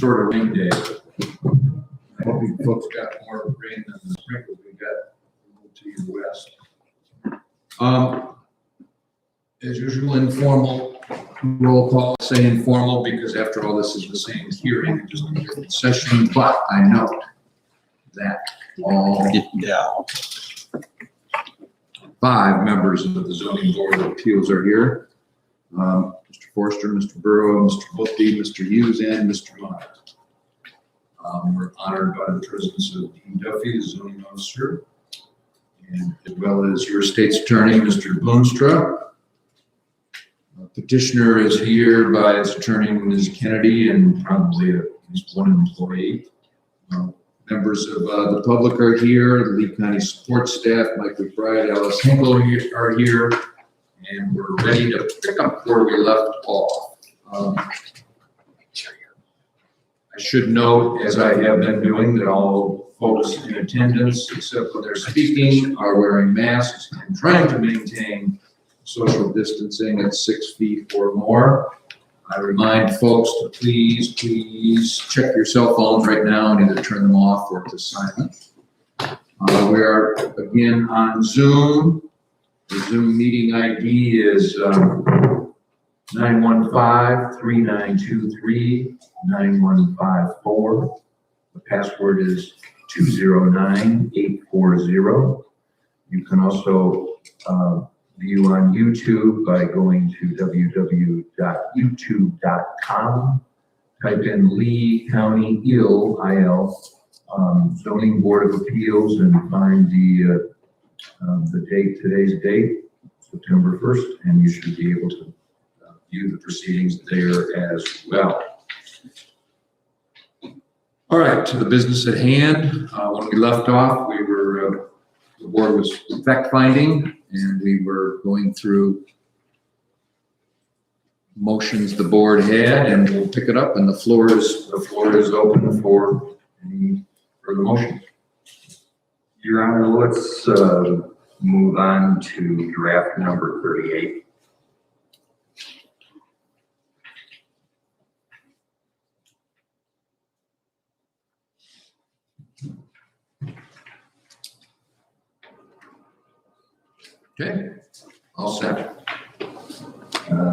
sort of rain day. I hope you folks got more rain than the sprinkles we got to your west. As usual, informal roll call. I say informal because after all, this is the same hearing, just a different session. But I note that all 5 members of the Zoning Board of Appeals are here. Mr. Forster, Mr. Burrow, Mr. Volpe, Mr. Hughes, and Mr. Meyer. We're honored by the presence of Dean Duffy, the zoning officer, and as well as your state's attorney, Mr. Boonstra. Petitioner is here by his attorney, Ms. Kennedy, and probably at least one employee. Members of the public are here. The Lee County support staff, Mike McBride, Alice Hinkle are here, and we're ready to pick up where we left off. I should note, as I have been doing, that all folks in attendance, except when they're speaking, are wearing masks and trying to maintain social distancing at 6 feet or more. I remind folks to please check your cell phones right now and either turn them off or to silent. We are again on Zoom. The Zoom meeting ID is 915-3923-9154. The password is 209840. You can also view on YouTube by going to www.youtube.com. Type in Lee County IL, Zoning Board of Appeals, and find the date, today's date, September 1st, and you should be able to view the proceedings there as well. All right, to the business at hand. When we left off, we were, the board was fact finding, and we were going through motions the board had, and we'll pick it up, and the floor is open for any further motions. Your Honor, let's move on to draft number 38. Okay, all set.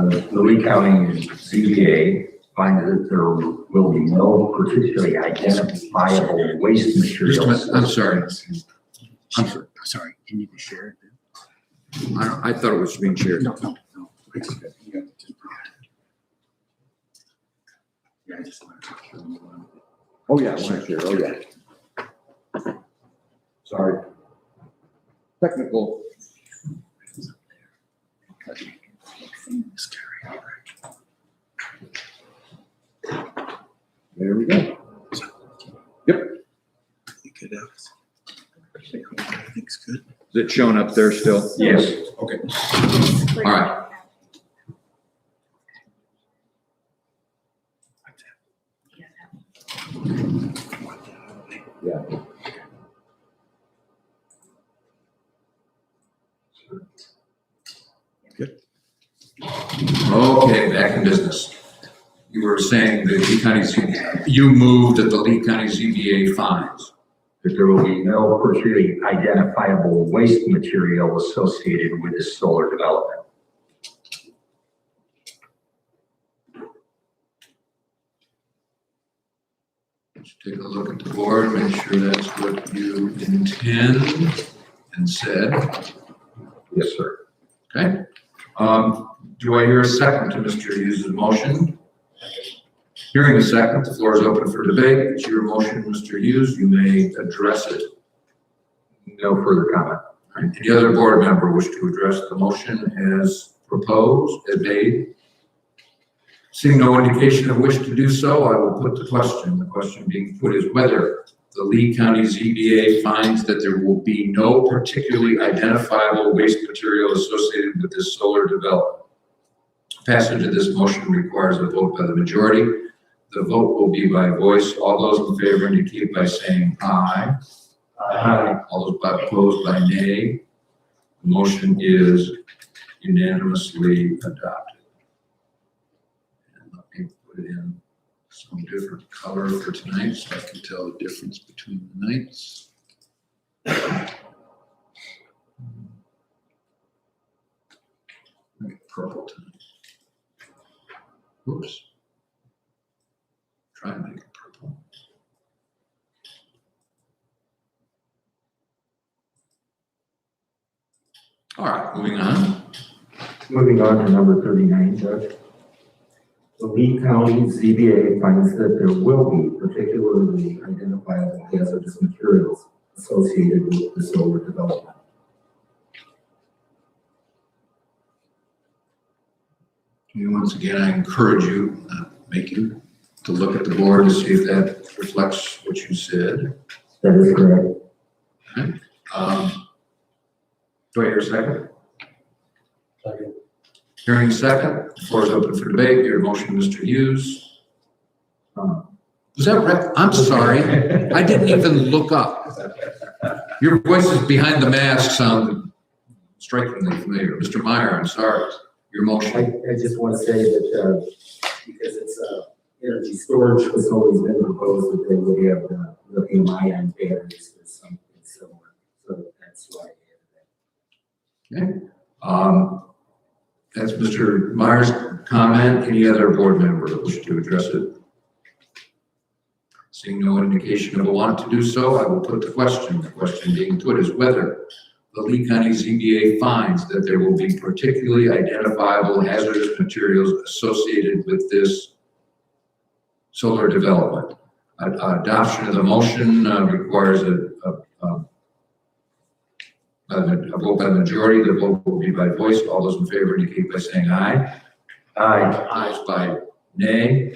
The Lee County ZBA finds that there will be no particularly identifiable waste materials. I'm sorry. Sorry, you need to share it. I thought it was being shared. No. It's good. Yeah, I just want to talk to you. Oh, yeah, I want to share. Oh, yeah. Sorry. Technical. There we go. Yep. You could have. Everything's good. Is it showing up there still? Yes. Okay. All right. Yeah. Good. Okay, back in business. You were saying the Lee County you moved that the Lee County ZBA finds That there will be no particularly identifiable waste material associated with this solar development. Let's take a look at the board, make sure that's what you intend and said. Yes, sir. Okay. Do I hear a second to Mr. Hughes' motion? Hearing a second, the floor is open for debate. It's your motion, Mr. Hughes. You may address it. No further comment. All right. Any other board member wish to address the motion as proposed, as made? Seeing no indication of wish to do so, I will put the question. The question being put is whether the Lee County ZBA finds that there will be no particularly identifiable waste material associated with this solar development. Passage of this motion requires a vote by the majority. The vote will be by voice. All those in favor indicate by saying aye. Aye. All those opposed by nay. The motion is unanimously adopted. And let me put it in Some different color for tonight, so I can tell the difference between the nights. Make it purple tonight. Oops. Try and make it purple. All right, moving on. Moving on to number 39, Judge. The Lee County ZBA finds that there will be particularly identifiable hazardous materials associated with the solar development. Once again, I encourage you, make you, to look at the board to see if that reflects what you said. That is correct. Do I hear a second? Second. Hearing a second, the floor is open for debate. Your motion, Mr. Hughes. Was that right? I'm sorry. I didn't even look up. Your voices behind the mask sounded strikingly familiar. Mr. Meyer, I'm sorry. Your motion. I just want to say that because it's energy storage facility's been proposed that they would have lithium ion batteries or something similar. So that's why I added that. Okay. That's Mr. Meyer's comment. Any other board member that wish to address it? Seeing no indication of a want to do so, I will put the question. The question being put is whether the Lee County ZBA finds that there will be particularly identifiable hazardous materials associated with this solar development. Adoption of the motion requires a vote by the majority. The vote will be by voice. All those in favor indicate by saying aye. Aye. Ayes by nay.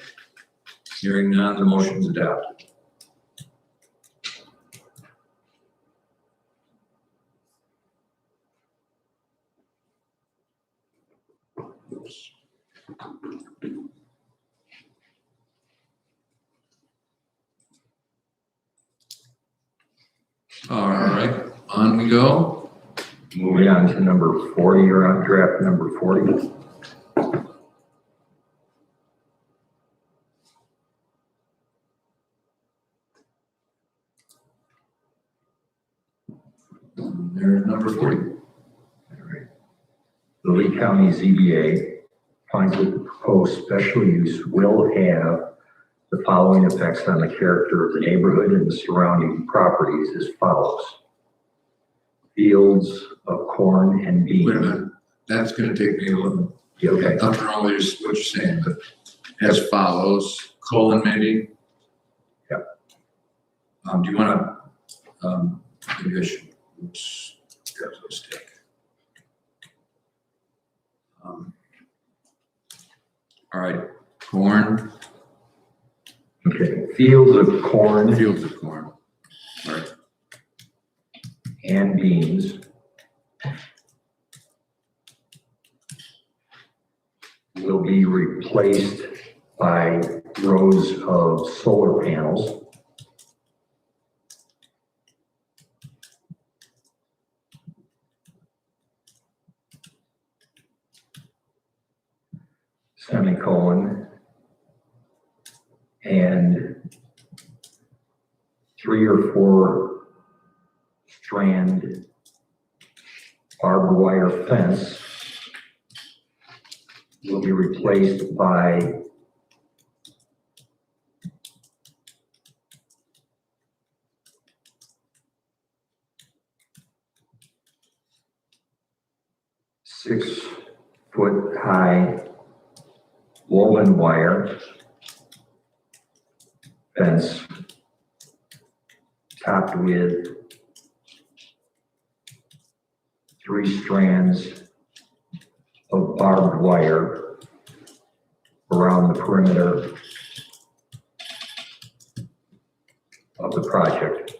Hearing none, the motion is adopted. Oops. All right, on we go. Moving on to number 40, you're on draft number 40. There's number 40. All right. The Lee County ZBA finds that the proposed special use will have the following effects on the character of the neighborhood and the surrounding properties as follows. Fields of corn and beans. Wait a minute, that's gonna take me a little, Okay. nothing wrong with what you're saying, but as follows, colon maybe? Yep. Do you wanna, maybe I should, oops, grab a mistake. All right, corn, Okay. Fields of corn fields of corn. All right, and beans will be replaced by rows of solar panels. Semicolon. And 3 or 4 strand barbed wire fence will be replaced by six-foot-high woven wire fence topped with 3 strands of barbed wire around the perimeter of the project.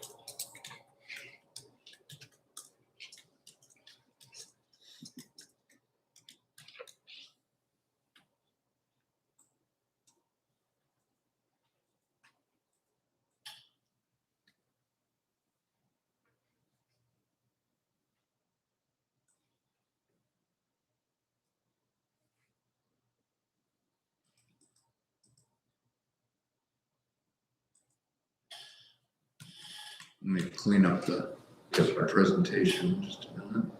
Let me clean up the Yes, sir. presentation just a minute.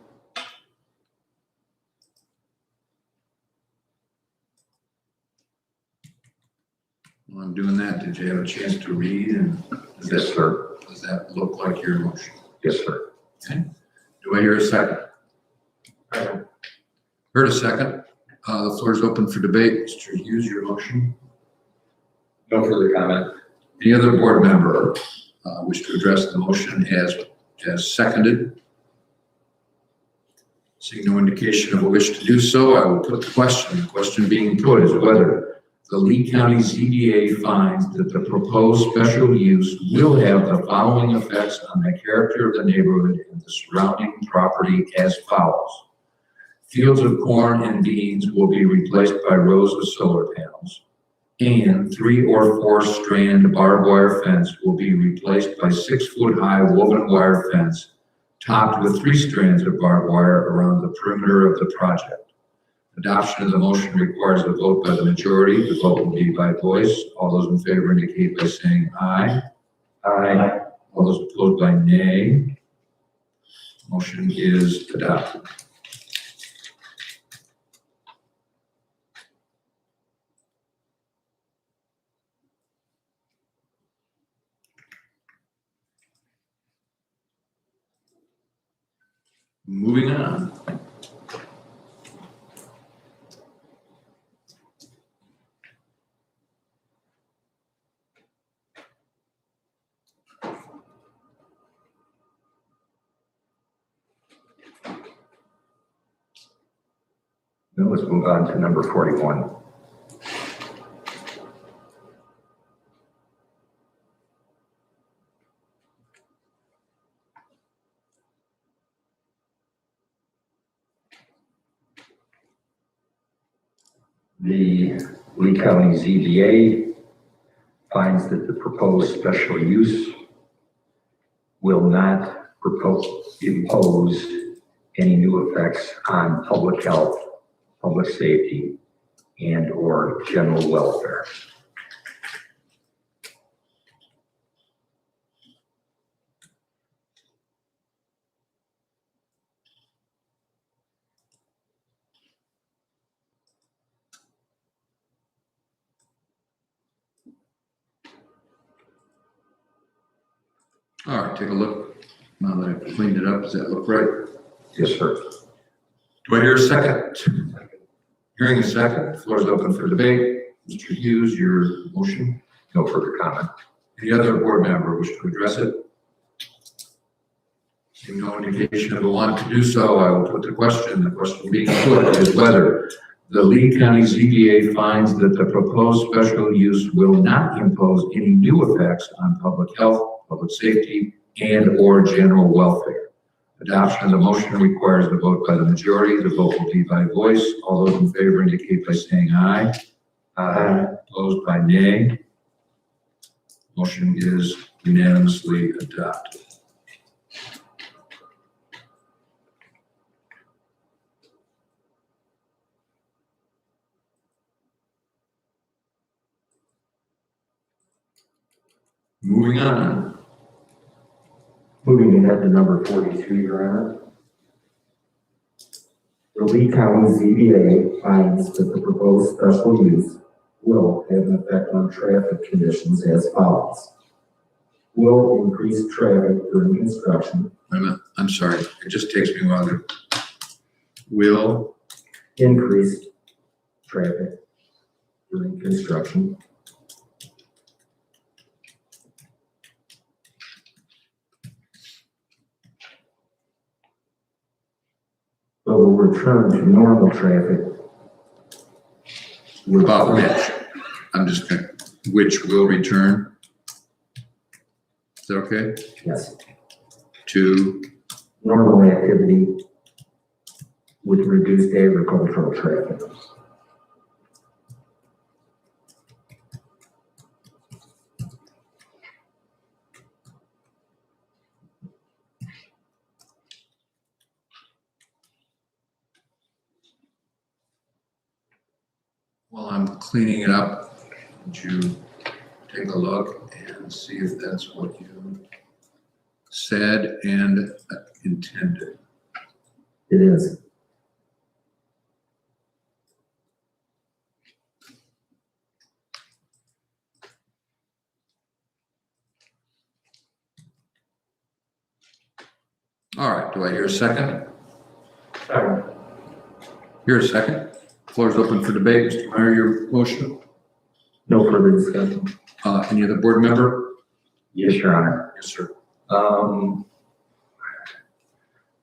While I'm doing that, did you have a chance to read and Yes, sir. does that look like your motion? Yes, sir. Do I hear a second? Heard a second. The floor is open for debate. Mr. Hughes, your motion. No further comment. Any other board member wish to address the motion as seconded? Seeing no indication of a wish to do so, I will put the question. The question being put is whether the Lee County ZBA finds that the proposed special use will have the following effects on the character of the neighborhood and the surrounding property as follows. Fields of corn and beans will be replaced by rows of solar panels, and 3 or 4 strand barbed wire fence will be replaced by 6-foot-high woven wire fence topped with 3 strands of barbed wire around the perimeter of the project. Adoption of the motion requires a vote by the majority. The vote will be by voice. All those in favor indicate by saying aye. Aye. All those opposed by nay. Motion is adopted. Moving on. Now let's move on to number 41. The Lee County ZBA finds that the proposed special use will not impose any new effects on public health, public safety, and/or general welfare. All right, take a look. Now that I've cleaned it up, does that look right? Yes, sir. Do I hear a second? Hearing a second, the floor is open for debate. Mr. Hughes, your motion. No further comment. Any other board member wish to address it? Seeing no indication of a want to do so, I will put the question. The question being put is whether the Lee County ZBA finds that the proposed special use will not impose any new effects on public health, public safety, and/or general welfare. Adoption of the motion requires the vote by the majority. The vote will be by voice. All those in favor indicate by saying aye. Aye. Opposed by nay. Motion is unanimously adopted. Moving on. Moving ahead to number 42, Your Honor. The Lee County ZBA finds that the proposed special use will have an effect on traffic conditions as follows. Will increase traffic during construction, Wait a minute, I'm sorry, it just takes me a while to. Will increase traffic during construction, but will return to normal traffic with about which? I'm just gonna, which will return? Is that okay? yes, To, normal activity with reduced agricultural traffic. while I'm cleaning it up, would you take a look and see if that's what you said and intended. It is. All right, do I hear a second? Second. Hear a second? Floor is open for debate. Mr. Meyer, your motion. No further discussion? Any other board member? Yes, Your Honor. Yes, sir.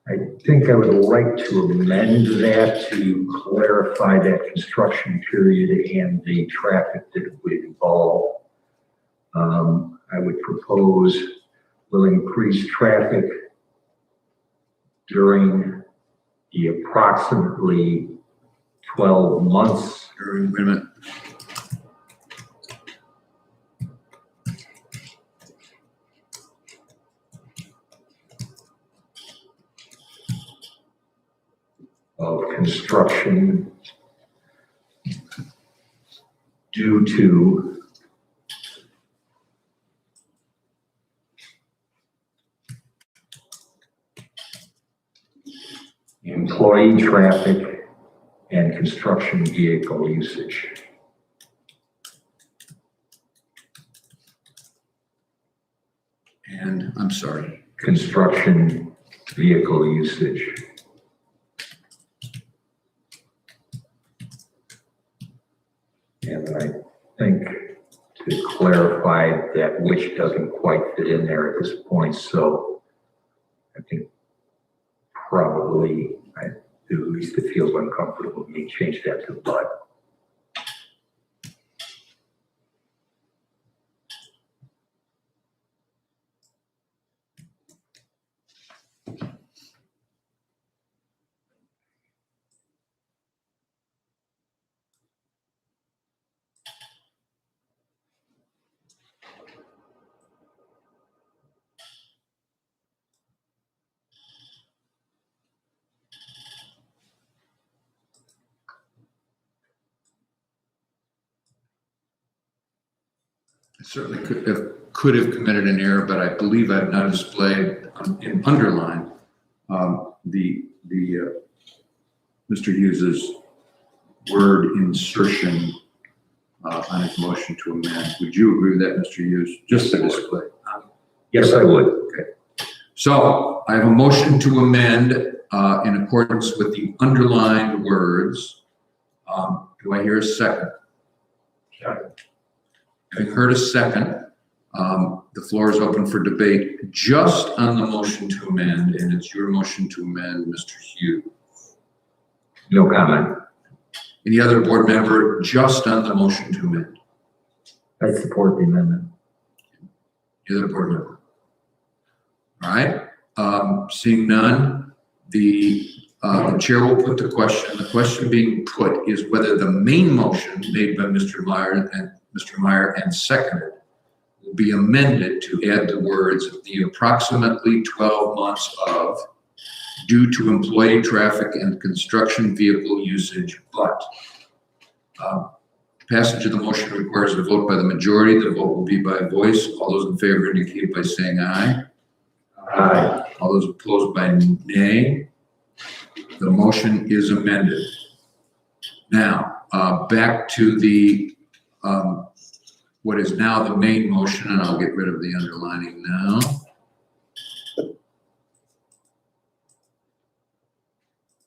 I think I would like to amend that to clarify that construction period and the traffic that would involve. I would propose will increase traffic during the approximately 12 months. Wait a minute. Of construction due to employee traffic and construction vehicle usage. And I'm sorry. Construction vehicle usage. And I think to clarify that which doesn't quite fit in there at this point, so I think probably, at least it feels uncomfortable, me change that to but. I certainly could have committed an error, but I believe I've now displayed in underline Mr. Hughes's word insertion on his motion to amend. Would you agree with that, Mr. Hughes? Just to display. Yes, I would. Okay. So I have a motion to amend in accordance with the underlined words. Do I hear a second? Second. Having heard a second, the floor is open for debate just on the motion to amend, and it's your motion to amend, Mr. Hughes. No comment. Any other board member just on the motion to amend? I support the amendment. Any other board member? All right, seeing none, the chair will put the question. The question being put is whether the main motion made by Mr. Meyer and seconded will be amended to add the words the approximately 12 months of due to employee traffic and construction vehicle usage, but passage of the motion requires a vote by the majority. The vote will be by voice. All those in favor indicate by saying aye. Aye. All those opposed by nay. The motion is amended. Now, back to the what is now the main motion, and I'll get rid of the underlining now.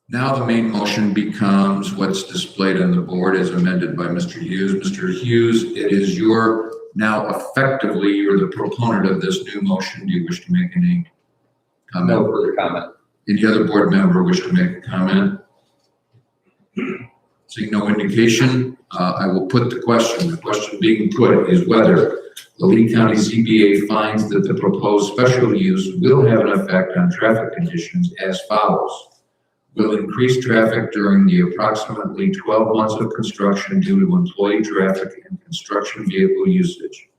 Now the main motion becomes what's displayed on the board as amended by Mr. Hughes. Mr. Hughes, it is your, now effectively, you're the proponent of this new motion. Do you wish to make any comment? No further comment. Any other board member wish to make a comment? Seeing no indication, I will put the question. The question being put is whether the Lee County ZBA finds that the proposed special use will have an effect on traffic conditions as follows. Will increase traffic during the approximately 12 months of construction due to employee traffic and construction vehicle usage,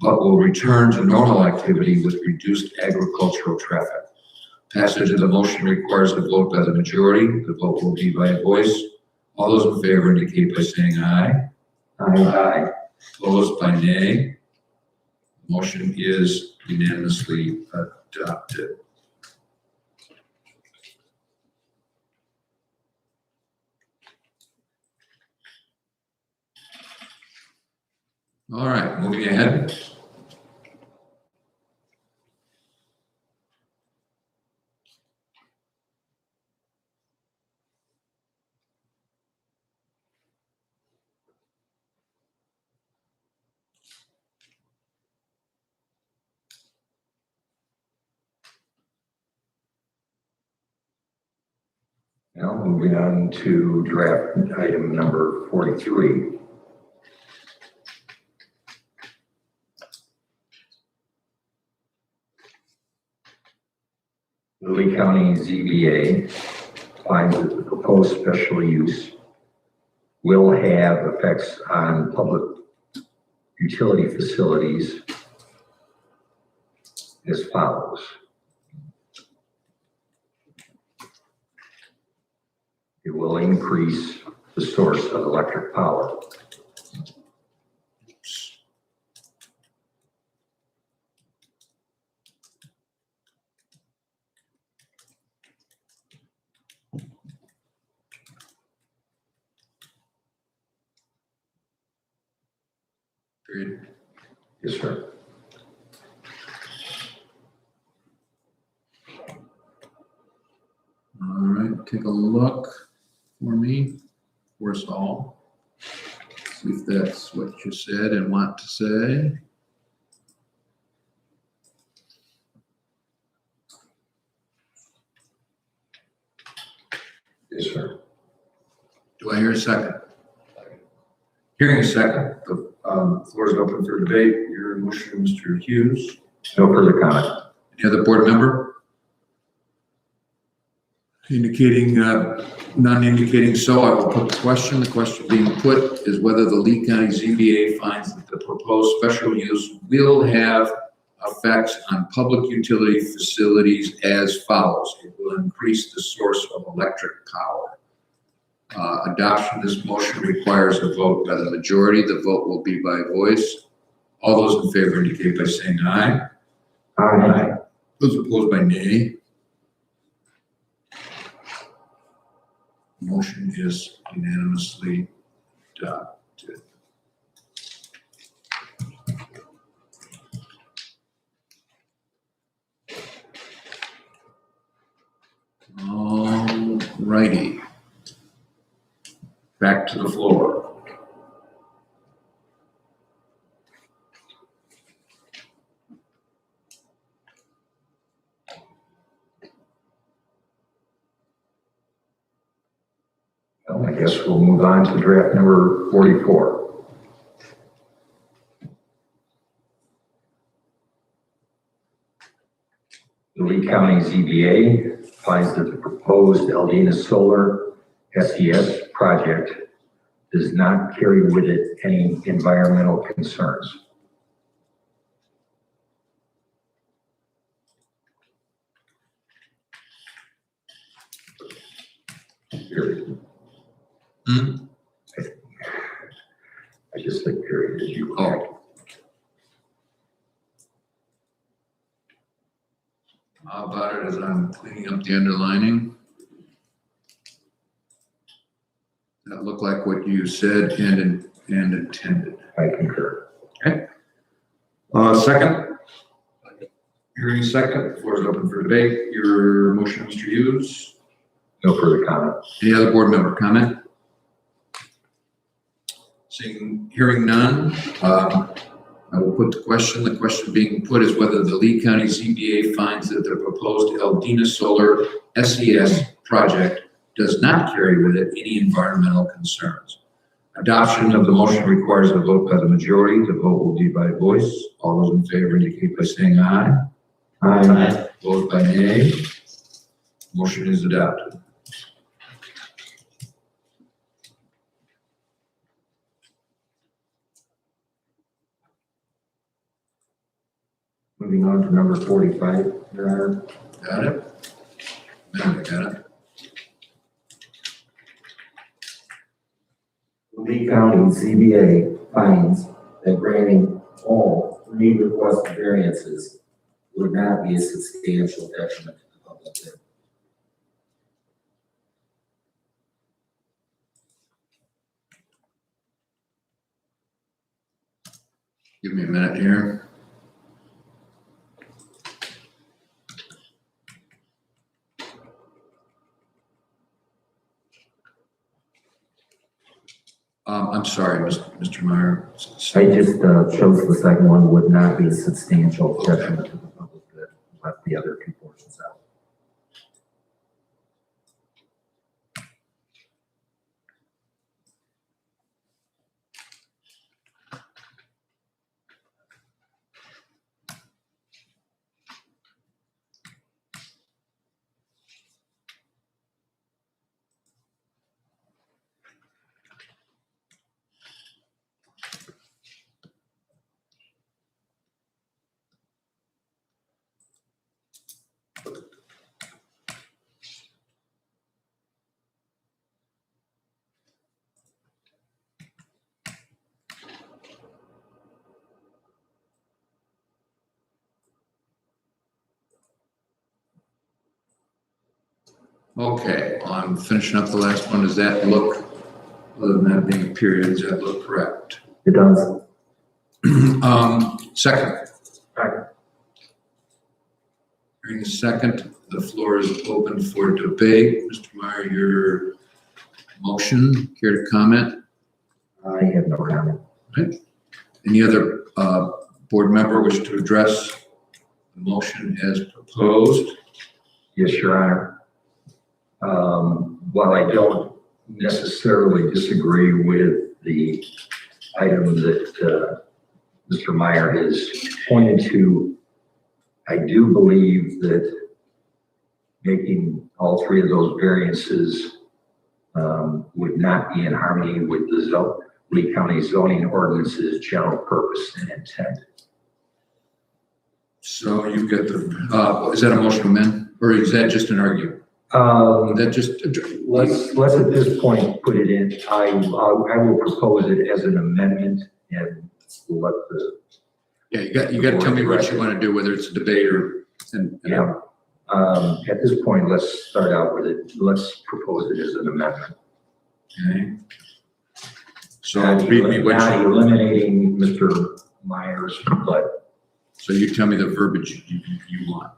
but will return to normal activity with reduced agricultural traffic. Passage of the motion requires a vote by the majority. The vote will be by voice. All those in favor indicate by saying aye. Aye. Opposed by nay. Motion is unanimously adopted. All right, moving ahead. Now moving on to draft item number 43. The Lee County ZBA finds that the proposed special use will have effects on public utility facilities as follows. It will increase the source of electric power. Agreed. Yes, sir. All right, take a look for me, for us all. See if that's what you said and want to say. Yes, sir. Do I hear a second? Hearing a second, the floor is open for debate. Your motion, Mr. Hughes. No further comment. Any other board member? Indicating, none indicating so, I will put the question. The question being put is whether the Lee County ZBA finds that the proposed special use will have effects on public utility facilities as follows. It will increase the source of electric power. Adoption of this motion requires a vote by the majority. The vote will be by voice. All those in favor indicate by saying aye. Aye. Those opposed by nay. Motion is unanimously adopted. All righty. Back to the floor. Well, I guess we'll move on to draft number 44. The Lee County ZBA finds that the proposed Eldina Solar SES project does not carry with it any environmental concerns. Period. Hmm? I just think period as you. Oh. How about it as I'm cleaning up the underlining? That looked like what you said and intended. I concur. Second? Hearing second, floor is open for debate. Your motion, Mr. Hughes. No further comment. Any other board member comment? Hearing none, I will put the question. The question being put is whether the Lee County ZBA finds that the proposed Eldina Solar SES project does not carry with it any environmental concerns. Adoption of the motion requires a vote by the majority. The vote will be by voice. All those in favor indicate by saying aye. Aye. Vote by nay. Motion is adopted. Moving on to number 45, Your Honor. Got it? Man, I got it. Lee County ZBA finds that granting all three requested variances would not be a substantial detriment to the public good. Give me a minute here. I'm sorry, Mr. Meyer. I just chose the second one would not be a substantial detriment to the public good, left the other two portions out. Okay, I'm finishing up the last one. Does that look, other than that being a period, does that look correct? It does. Second. Second. Hearing a second, the floor is open for debate. Mr. Meyer, your motion, care to comment? I have no comment. Any other board member wish to address the motion as proposed? Yes, Your Honor. While I don't necessarily disagree with the item that Mr. Meyer has pointed to, I do believe that making all three of those variances would not be in harmony with the Lee County zoning ordinance's general purpose and intent. So you've got the, is that a motion to amend, or is that just an argument? That just, Let's at this point put it in. I will propose it as an amendment and let the. yeah, you got to tell me what you want to do, whether it's a debate or, Yeah. At this point, let's start out with it. Let's propose it as an amendment. Okay. So Not read me what not you, eliminating Mr. Myers, but so you tell me the verbiage you want,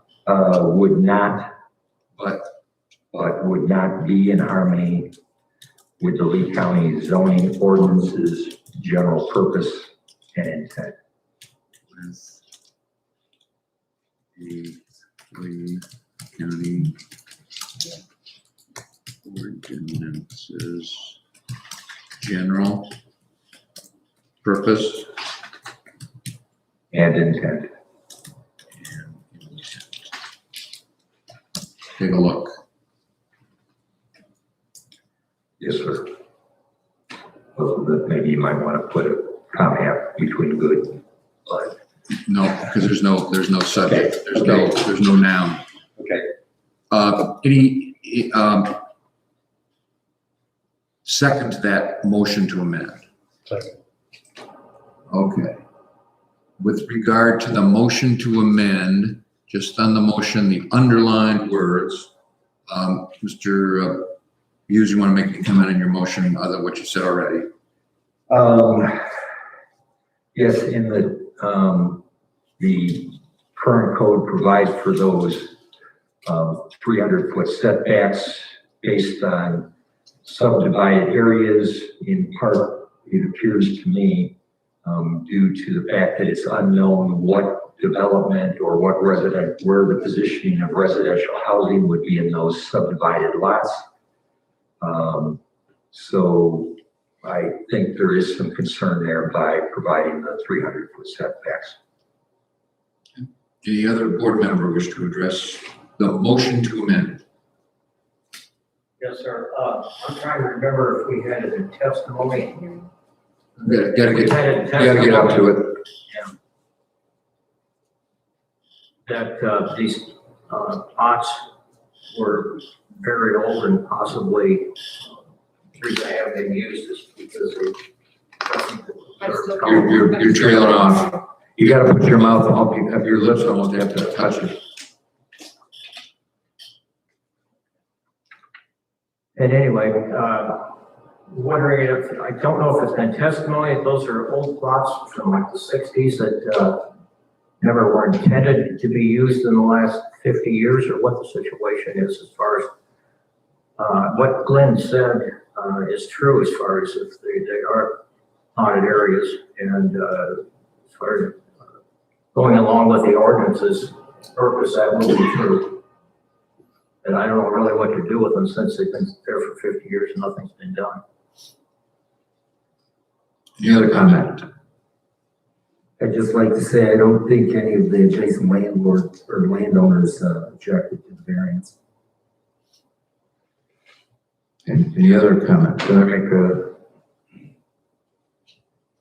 would not but would not be in harmony with the Lee County zoning ordinance's general purpose and intent. with the Lee County ordinances general purpose And intent. and intent. Take a look. Yes, sir. So that maybe you might want to put a comma between good, but. No, because there's no subject, there's no noun. Okay. Any, second that motion to amend? Second. Okay. With regard to the motion to amend, just on the motion, the underlined words, Mr. Hughes, you want to make a comment on your motion, other than what you said already? Yes, in the current code provides for those 300-foot setbacks based on subdivided areas, in part, it appears to me, due to the fact that it's unknown what development or what where the positioning of residential housing would be in those subdivided lots. So I think there is some concern there by providing the 300-foot setbacks. Any other board member wish to address the motion to amend? Yes, sir. I'm trying to remember if we had it in testimony. Gotta get up to it. That these lots were very old and possibly the reason they haven't been used is because they. You're trailing off. You gotta put your mouth up, you have your lips almost have to touch it. And anyway, wondering if, I don't know if it's been testimony, if those are old plots from like the sixties that, never were intended to be used in the last 50 years, or what the situation is as far as, what Glenn said, is true as far as if they are haunted areas, and, as far as going along with the ordinance's purpose, that will be true. And I don't know really what to do with them since they've been there for 50 years and nothing's been done. Any other comment? I'd just like to say, I don't think any of the adjacent landlords or landowners objected to the variance. Any other comment? Can I make a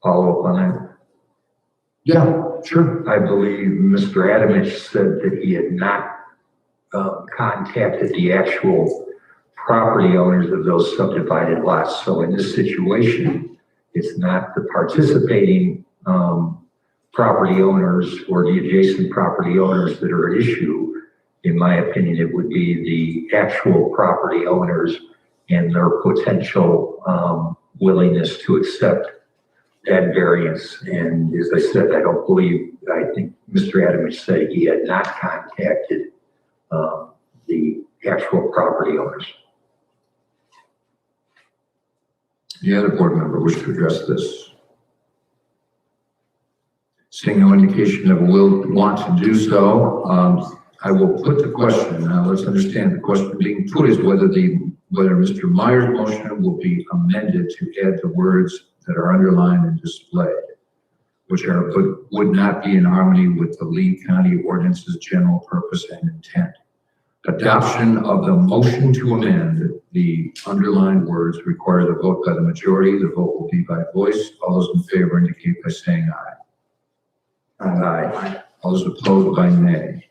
follow-up on that? Yeah, sure. I believe Mr. Adamich said that he had not contacted the actual property owners of those subdivided lots. So in this situation, it's not the participating property owners or the adjacent property owners that are at issue. In my opinion, it would be the actual property owners and their potential willingness to accept that variance. And as I said, I think Mr. Adamich said he had not contacted the actual property owners. Any other board member wish to address this? Seeing no indication of will want to do so, I will put the question. Now let's understand the question being put is whether Mr. Meyer's motion will be amended to add the words that are underlined and displayed, which would not be in harmony with the Lee County ordinance's general purpose and intent. Adoption of the motion to amend the underlined words requires a vote by the majority. The vote will be by voice. All those in favor indicate by saying aye. Aye. All those opposed by nay.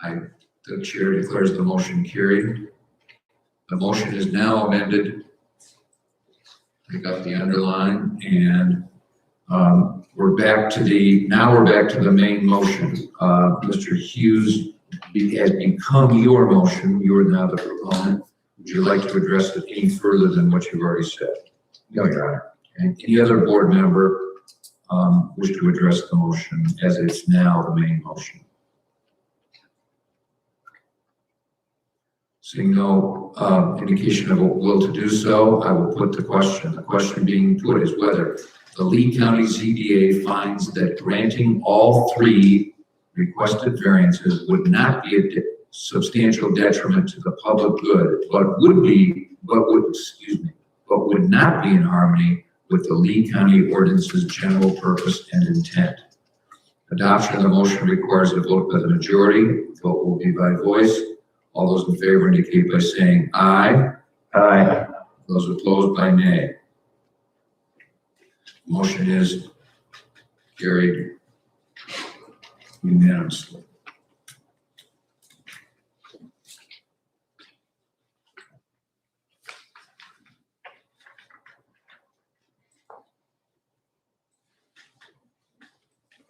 The chair declares the motion carried. The motion is now amended. I got the underline, and we're back to the main motion. Mr. Hughes has become your motion. You are now the proponent. Would you like to address it any further than what you've already said? No, Your Honor. And any other board member wish to address the motion as it's now the main motion? Seeing no indication of a will to do so, I will put the question. The question being put is whether the Lee County ZBA finds that granting all three requested variances would not be a substantial detriment to the public good, but would not be in harmony with the Lee County ordinance's general purpose and intent. Adoption of the motion requires a vote by the majority. Vote will be by voice. All those in favor indicate by saying aye. Aye. Those opposed by nay. Motion is carried unanimously.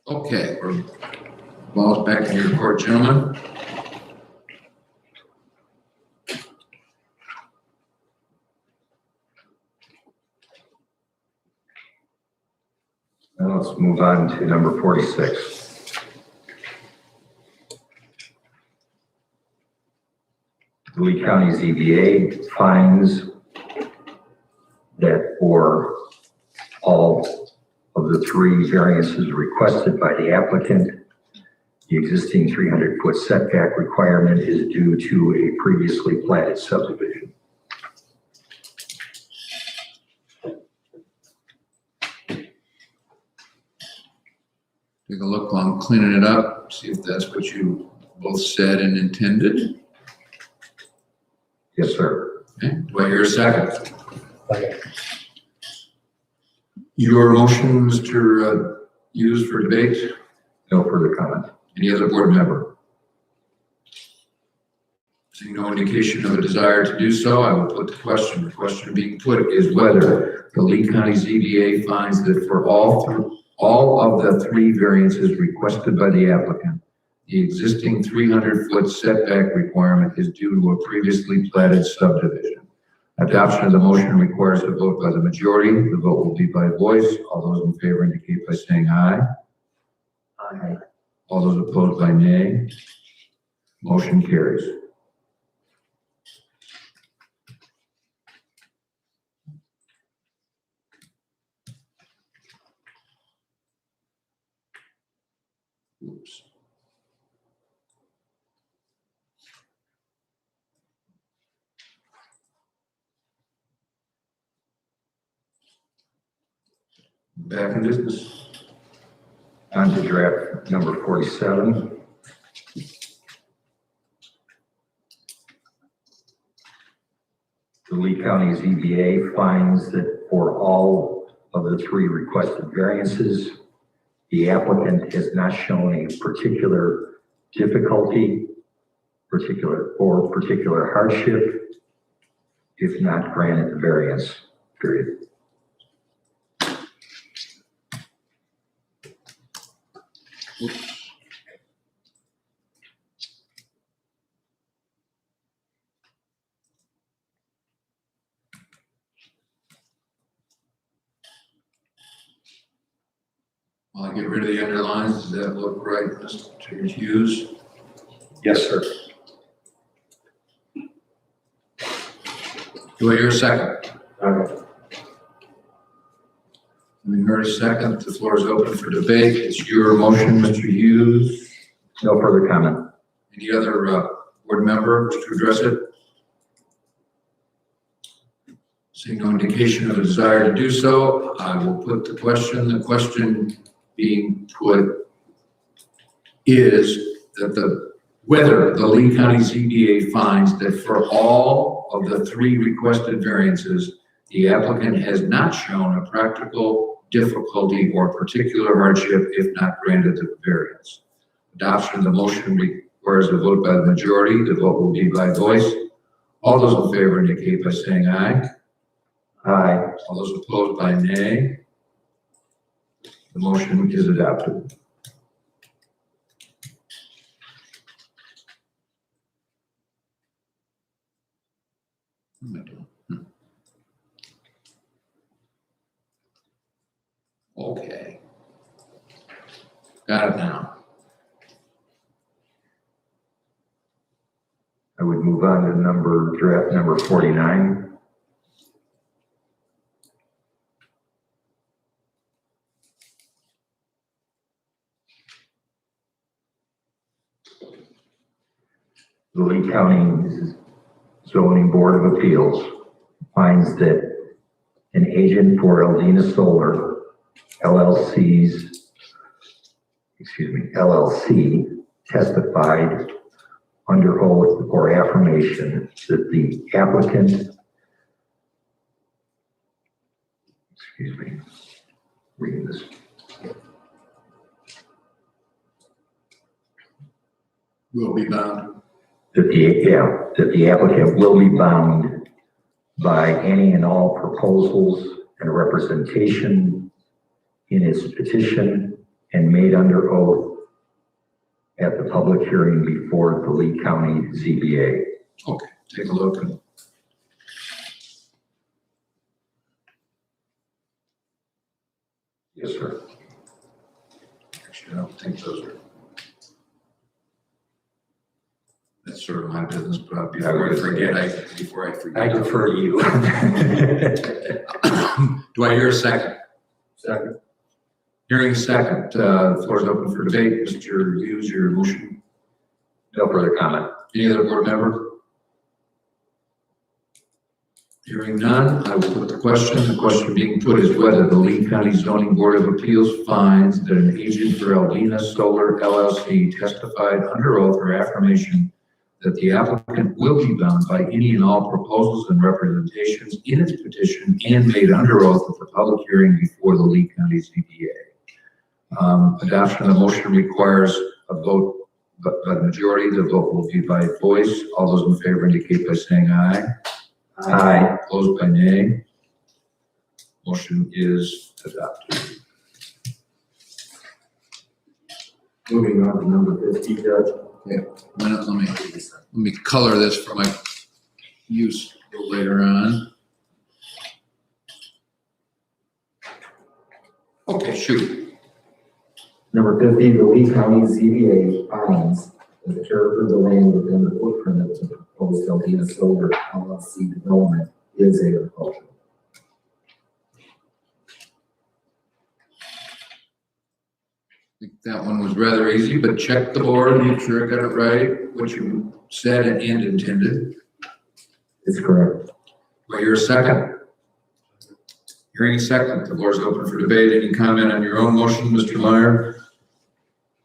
Okay, we're balls back in your court, gentlemen. Now let's move on to number 46. The Lee County ZBA finds that for all of the three variances requested by the applicant, the existing 300-foot setback requirement is due to a previously platted subdivision. Take a look while I'm cleaning it up, see if that's what you both said and intended. Yes, sir. Okay, do I hear a second? Your motion, Mr. Hughes, for debate? No further comment. Any other board member? Seeing no indication of a desire to do so, I will put the question. The question being put is whether the Lee County ZBA finds that for all all of the 3 variances requested by the applicant. The existing 300-foot setback requirement is due to a previously platted subdivision. Adoption of the motion requires a vote by the majority. The vote will be by voice. All those in favor indicate by saying aye. Aye. All those opposed by nay. Motion carries. Oops. Back in business. On to draft number 47. The Lee County ZBA finds that for all of the 3 requested variances, the applicant has not shown a particular difficulty, particular hardship, if not granted the variance, period. While I get rid of the underlines, does that look right, Mr. Hughes? Yes, sir. Do I hear a second? Okay. We heard a second. The floor is open for debate. It's your motion, Mr. Hughes. No further comment. Any other board member to address it? Seeing no indication of a desire to do so, I will put the question. The question being put is that whether the Lee County ZBA finds that for all of the 3 requested variances, the applicant has not shown a practical difficulty or particular hardship if not granted the variance. Adoption of the motion requires a vote by the majority. The vote will be by voice. All those in favor indicate by saying aye. Aye. All those opposed by nay. The motion is adopted. Okay. Got it now. I would move on to draft number 49. The Lee County Zoning Board of Appeals finds that an agent for Eldina Solar LLC testified under oath or affirmation that the applicant, reading this. Will be bound. That the applicant will be bound by any and all proposals and representation in its petition and made under oath at the public hearing before the Lee County ZBA. Okay, take a look. Yes, sir. Actually, I don't think those are. That's sort of my business, but before I forget. I defer to you. Do I hear a second? Second. Hearing a second, the floor is open for debate. Mr. Hughes, your motion. No further comment. Any other board member? Hearing none, I will put the question. The question being put is whether the Lee County Zoning Board of Appeals finds that an agent for Eldina Solar LLC testified under oath or affirmation that the applicant will be bound by any and all proposals and representations in its petition and made under oath at the public hearing before the Lee County ZBA. Adoption of the motion requires a vote by the majority. The vote will be by voice. All those in favor indicate by saying aye. Aye. Opposed by nay. Motion is adopted. Moving on to number 50, Judge. Let me color this for my use later on. Okay, shoot. Number 50, the Lee County ZBA finds that the character of the land within the footprint of the proposed Eldina Solar LLC development is agricultural. I think that one was rather easy, but check the board, make sure I got it right, what you said and intended. It's correct. Do I hear a second? Hearing a second, the floor is open for debate. Any comment on your own motion, Mr. Meyer?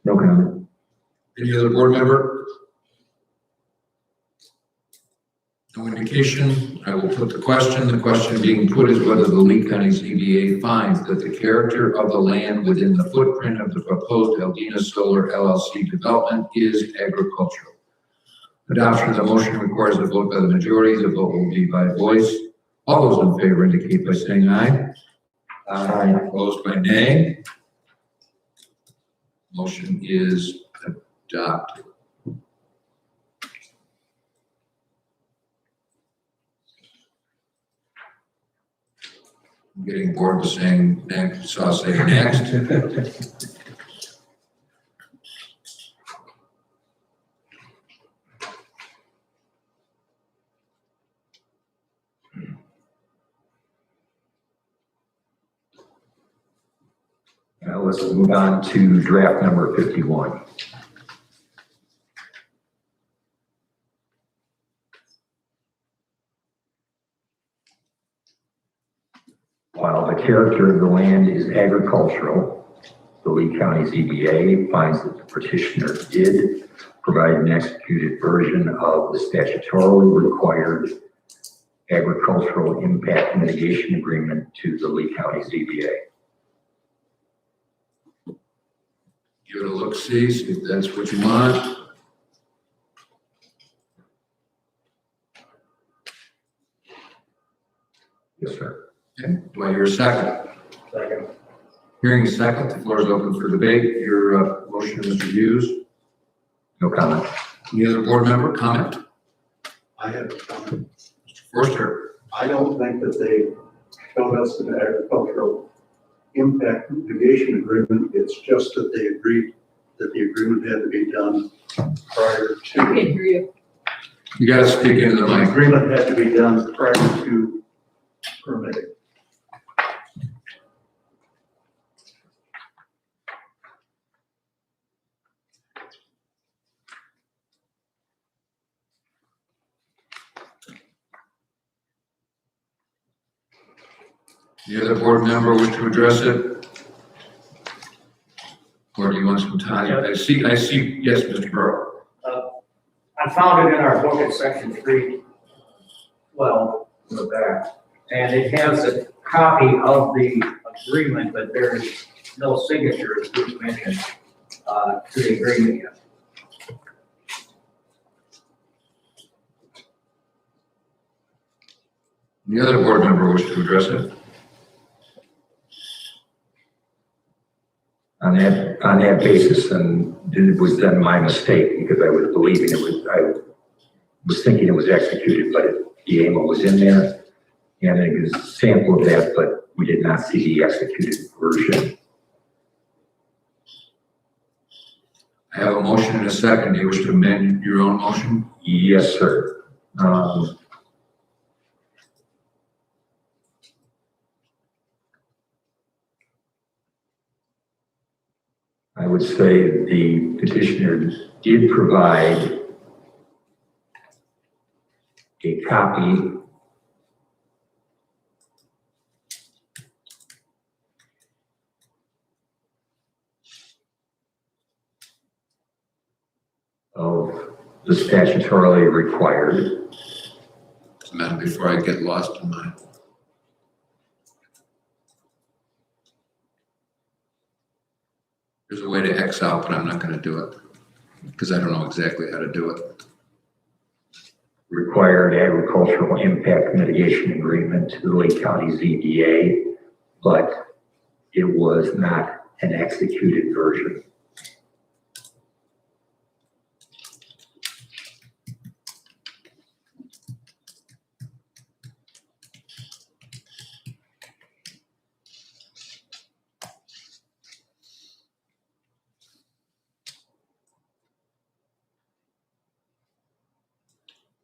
No comment. Any other board member? No indication. I will put the question. The question being put is whether the Lee County ZBA finds that the character of the land within the footprint of the proposed Eldina Solar LLC development is agricultural. Adoption of the motion requires a vote by the majority. The vote will be by voice. All those in favor indicate by saying aye. Aye. Opposed by nay. Motion is adopted. I'm getting bored with saying next, so I'll say next. Now let's move on to draft number 51. While the character of the land is agricultural, the Lee County ZBA finds that the petitioner did provide an executed version of the statutorily required agricultural impact mitigation agreement to the Lee County ZBA. Give it a look, see if that's what you want. Yes, sir. Okay, do I hear a second? Second. Hearing a second, the floor is open for debate. Your motion, Mr. Hughes. No comment. Any other board member comment? I have a comment. Mr. Forster. I don't think that they showed us an agricultural impact mitigation agreement. It's just that they agreed that the agreement had to be done prior I can to. hear you. You gotta speak into the mic. Agreement had to be done prior to permitting. The other board member wish to address it? Or do you want some time? I see, yes, Mr. Burrow. I found it in our book at section 312 in the back, and it has a copy of the agreement, but there's no signature, as Bruce mentioned, to the agreement yet. The other board member wish to address it? On that basis, and it was then my mistake because I was believing I was thinking it was executed, but the AMO was in there and it was a sample of that, but we did not see the executed version. I have a motion and a second. Do you wish to amend your own motion? Yes, sir. I would say the petitioner did provide a copy of the statutorily required. Amend before I get lost in mine. There's a way to X out, but I'm not gonna do it because I don't know exactly how to do it. Required agricultural impact mitigation agreement to the Lake County ZBA, but it was not an executed version.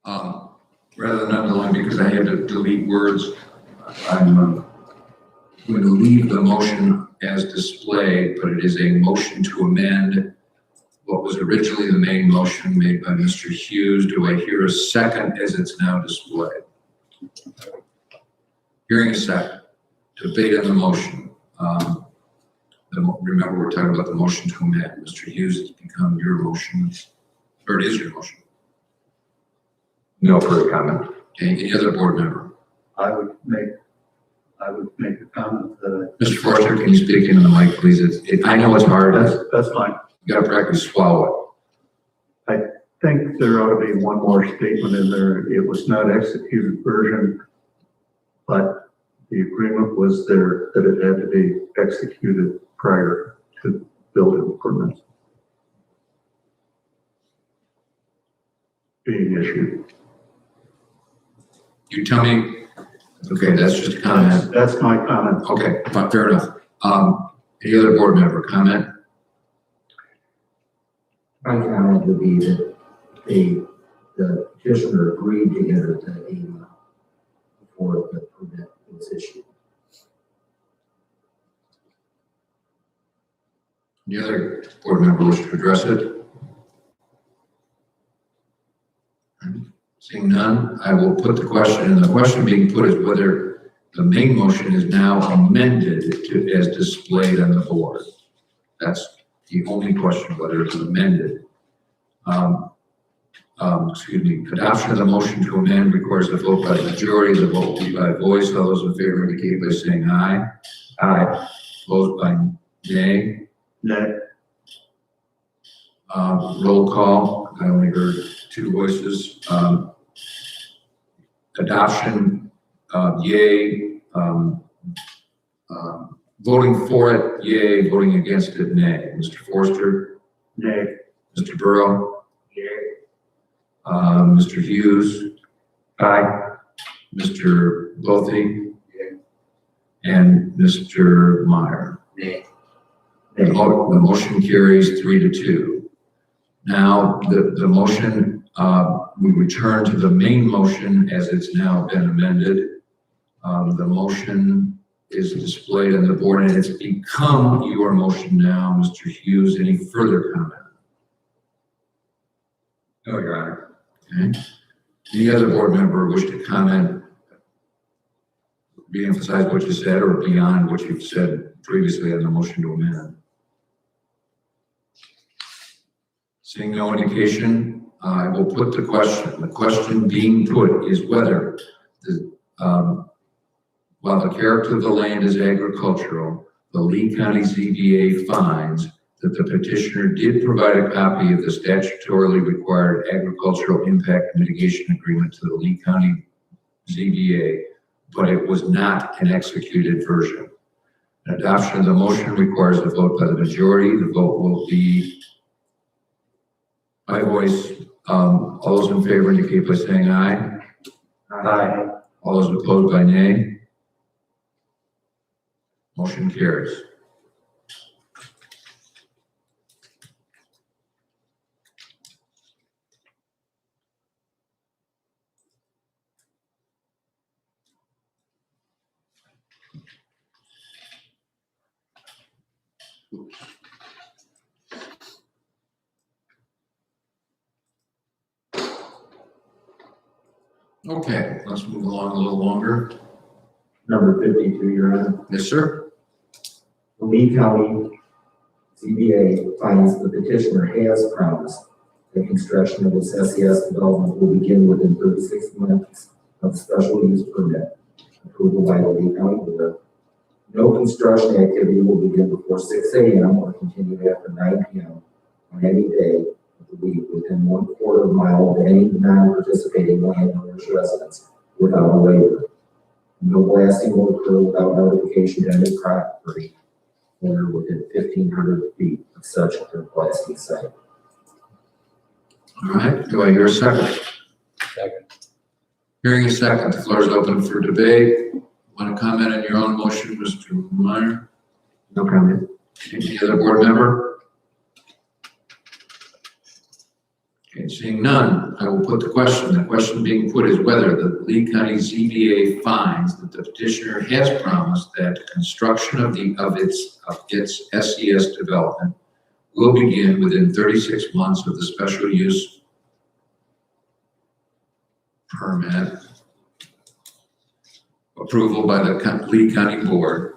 Rather than underline because I had to delete words, I'm going to leave the motion as displayed, but it is a motion to amend what was originally the main motion made by Mr. Hughes. Do I hear a second as it's now displayed? Hearing a second. Debate on the motion. Remember, we're talking about the motion to amend. Mr. Hughes, it's become your motion, or it is your motion. No further comment. Okay, any other board member? I would make a comment that Mr. Forster, can you speak into the mic, please? I know it's hard. that's fine. You gotta practice swallow I think there ought to be one more statement in there. It was not executed version, but the agreement was there that it had to be executed prior to building permits being issued. it. You tell me, okay, that's just a comment. That's my comment. Okay, fair enough. Any other board member comment? My comment would be that the petitioner agreed to enter the AMA before the permit was issued. Any other board member wish to address it? Seeing none, I will put the question, and the question being put is whether the main motion is now amended to, as displayed on the board. That's the only question, whether it's amended. Excuse me, adoption of the motion to amend requires a vote by the majority. The vote will be by voice. All those in favor indicate by saying aye. Aye. Opposed by nay. Nay. Roll call. I only heard two voices. Adoption, yay. Voting for it, yay. Voting against it, nay. Mr. Forster? Nay. Mr. Burrow? Mr. Hughes? Aye. Mr. Bothy? And Mr. Meyer? Nay. The motion carries 3-2. Now, the motion, we return to the main motion as it's now been amended. The motion is displayed on the board and it's become your motion now. Mr. Hughes, any further comment? No, Your Honor. Okay. Any other board member wish to comment, re-emphasize what you said or beyond what you've said previously on the motion to amend? Seeing no indication, I will put the question. The question being put is whether while the character of the land is agricultural, the Lee County ZBA finds that the petitioner did provide a copy of the statutorily required agricultural impact mitigation agreement to the Lee County ZBA, but it was not an executed version. Adoption of the motion requires a vote by the majority. The vote will be by voice. All those in favor indicate by saying aye. Aye. All those opposed by nay. Motion carries. Okay, let's move along a little longer. Number 52, Your Honor. Yes, sir. The Lee County ZBA finds the petitioner has promised that construction of its SES development will begin within 36 months of the special use permit approval by the Lee County Board. No construction activity will begin before 6 a.m. or continue after 9 p.m. on any day of the week within 1/4 mile of any non-participating landowner's residence without a waiver. No blasting will occur without notification to any property owner within 1,500 feet of such a blasting site. All right, do I hear a second? Second. Hearing a second, the floor is open for debate. Want to comment on your own motion, Mr. Meyer? No comment. Any other board member? Okay, seeing none, I will put the question. The question being put is whether the Lee County ZBA finds that the petitioner has promised that construction of its SES development will begin within 36 months of the special use permit approval by the Lee County Board.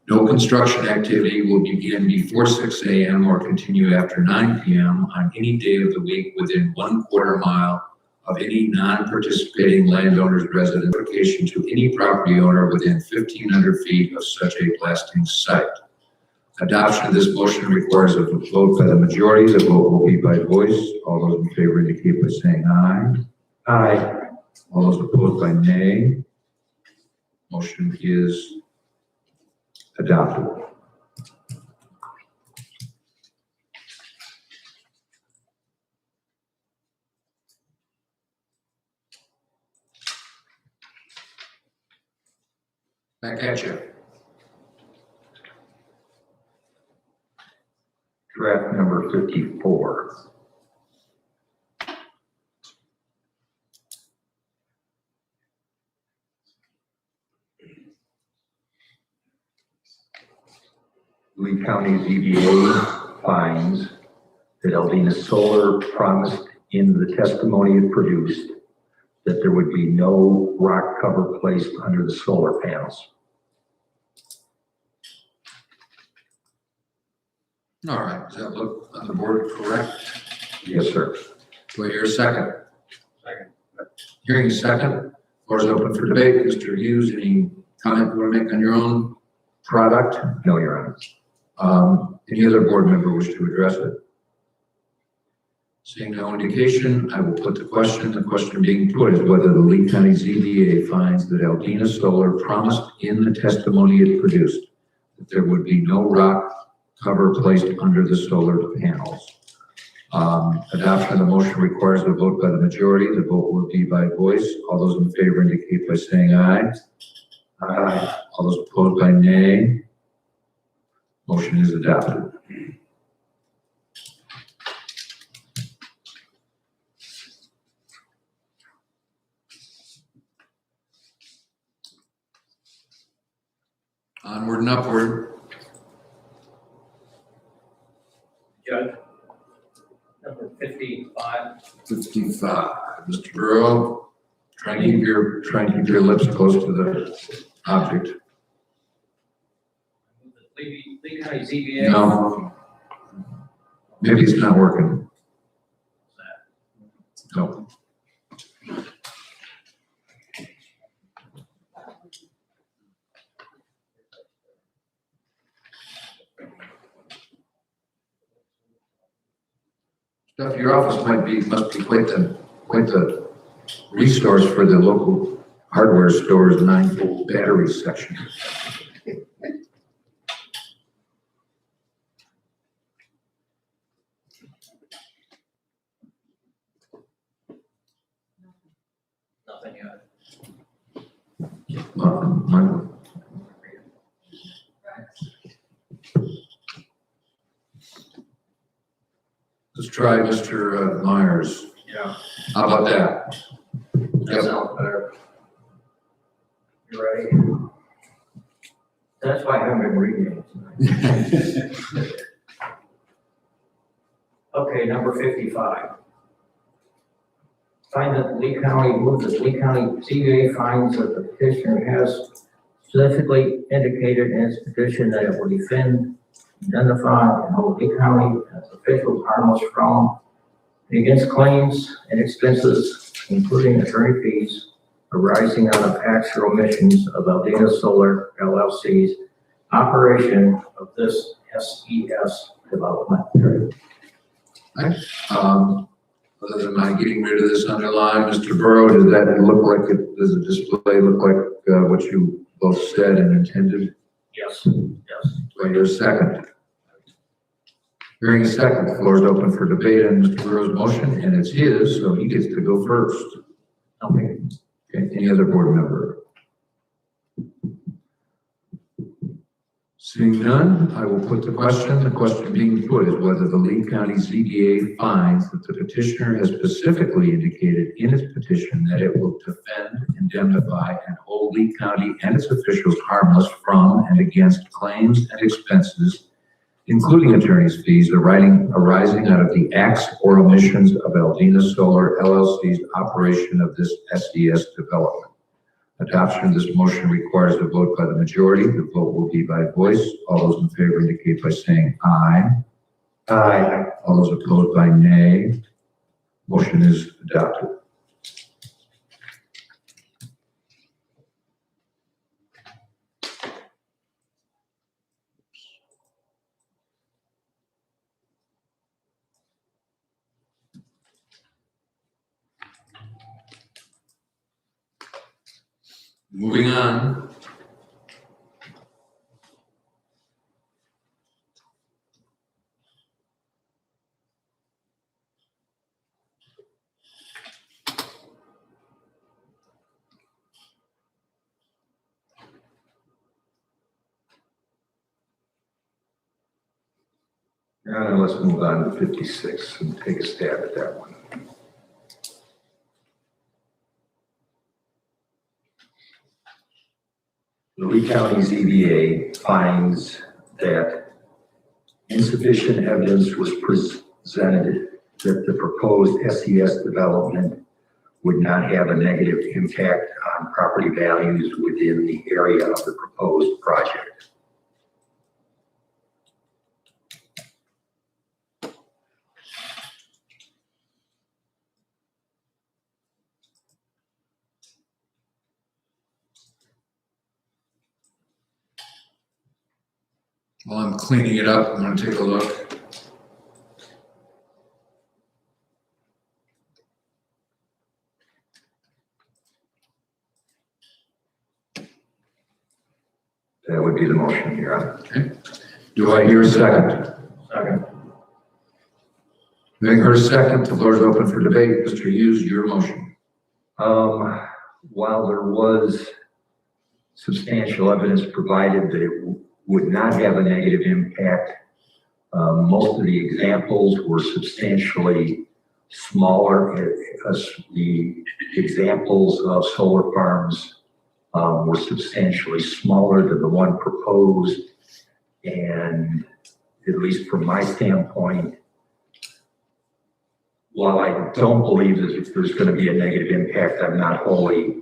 No construction activity will begin before 6 a.m. or continue after 9 p.m. on any day of the week within 1/4 mile of any non-participating landowner's residence location to any property owner within 1,500 feet of such a blasting site. Adoption of this motion requires a vote by the majority. The vote will be by voice. All those in favor indicate by saying aye. Aye. All those opposed by nay. Motion is adopted. Back at you. Draft number 54. Lee County ZBA finds that Eldina Solar promised in the testimony it produced that there would be no rock cover placed under the solar panels. All right, does that look on the board correct? Yes, sir. Do I hear a second? Second. Hearing a second, floor is open for debate. Mr. Hughes, any comment you want to make on your own product? No, Your Honor. Any other board member wish to address it? Seeing no indication, I will put the question. The question being put is whether the Lee County ZBA finds that Eldina Solar promised in the testimony it produced that there would be no rock cover placed under the solar panels. Adoption of the motion requires a vote by the majority. The vote will be by voice. All those in favor indicate by saying aye. Aye. All those opposed by nay. Motion is adopted. Onward and upward. Judge, number 55. 55. Mr. Burrow, try and keep your lips close to the object. Lee County ZBA. No. Maybe it's not working. No. Stuff, your office must be quite the resource for the local hardware store's 9-volt battery section. Nothing yet. Let's try Mr. Myers. Yeah. How about that? That sounds better. You ready? That's why I haven't been reading it tonight. Okay, number 55. Find that Lee County, move that Lee County ZBA finds that the petitioner has specifically indicated in his petition that it will defend, identify, and hold Lee County as officials harmless from and against claims and expenses, including attorney fees, arising out of acts or omissions of Eldina Solar LLC's operation of this SES development. Other than my getting rid of this underline, Mr. Burrow, does the display look like what you both said and intended? Yes, yes. Do I hear a second? Hearing a second, the floor is open for debate on Mr. Burrow's motion, and it's his, so he gets to go first. Okay. Okay, any other board member? Seeing none, I will put the question. The question being put is whether the Lee County ZBA finds that the petitioner has specifically indicated in its petition that it will defend, indemnify, and hold Lee County and its officials harmless from and against claims and expenses, including attorney's fees arising out of the acts or omissions of Eldina Solar LLC's operation of this SES development. Adoption of this motion requires a vote by the majority. The vote will be by voice. All those in favor indicate by saying aye. Aye. All those opposed by nay. Motion is adopted. Moving on. Now let's move on to 56 and take a stab at that one. The Lee County ZBA finds that insufficient evidence was presented that the proposed SES development would not have a negative impact on property values within the area of the proposed project. While I'm cleaning it up, I'm going to take a look. That would be the motion here. Okay. Do I hear a second? Second. Having heard a second, the floor is open for debate. Mr. Hughes, your motion. While there was substantial evidence provided that it would not have a negative impact, most of the examples were substantially smaller. The examples of solar farms were substantially smaller than the one proposed. And at least from my standpoint, while I don't believe that there's going to be a negative impact, I'm not wholly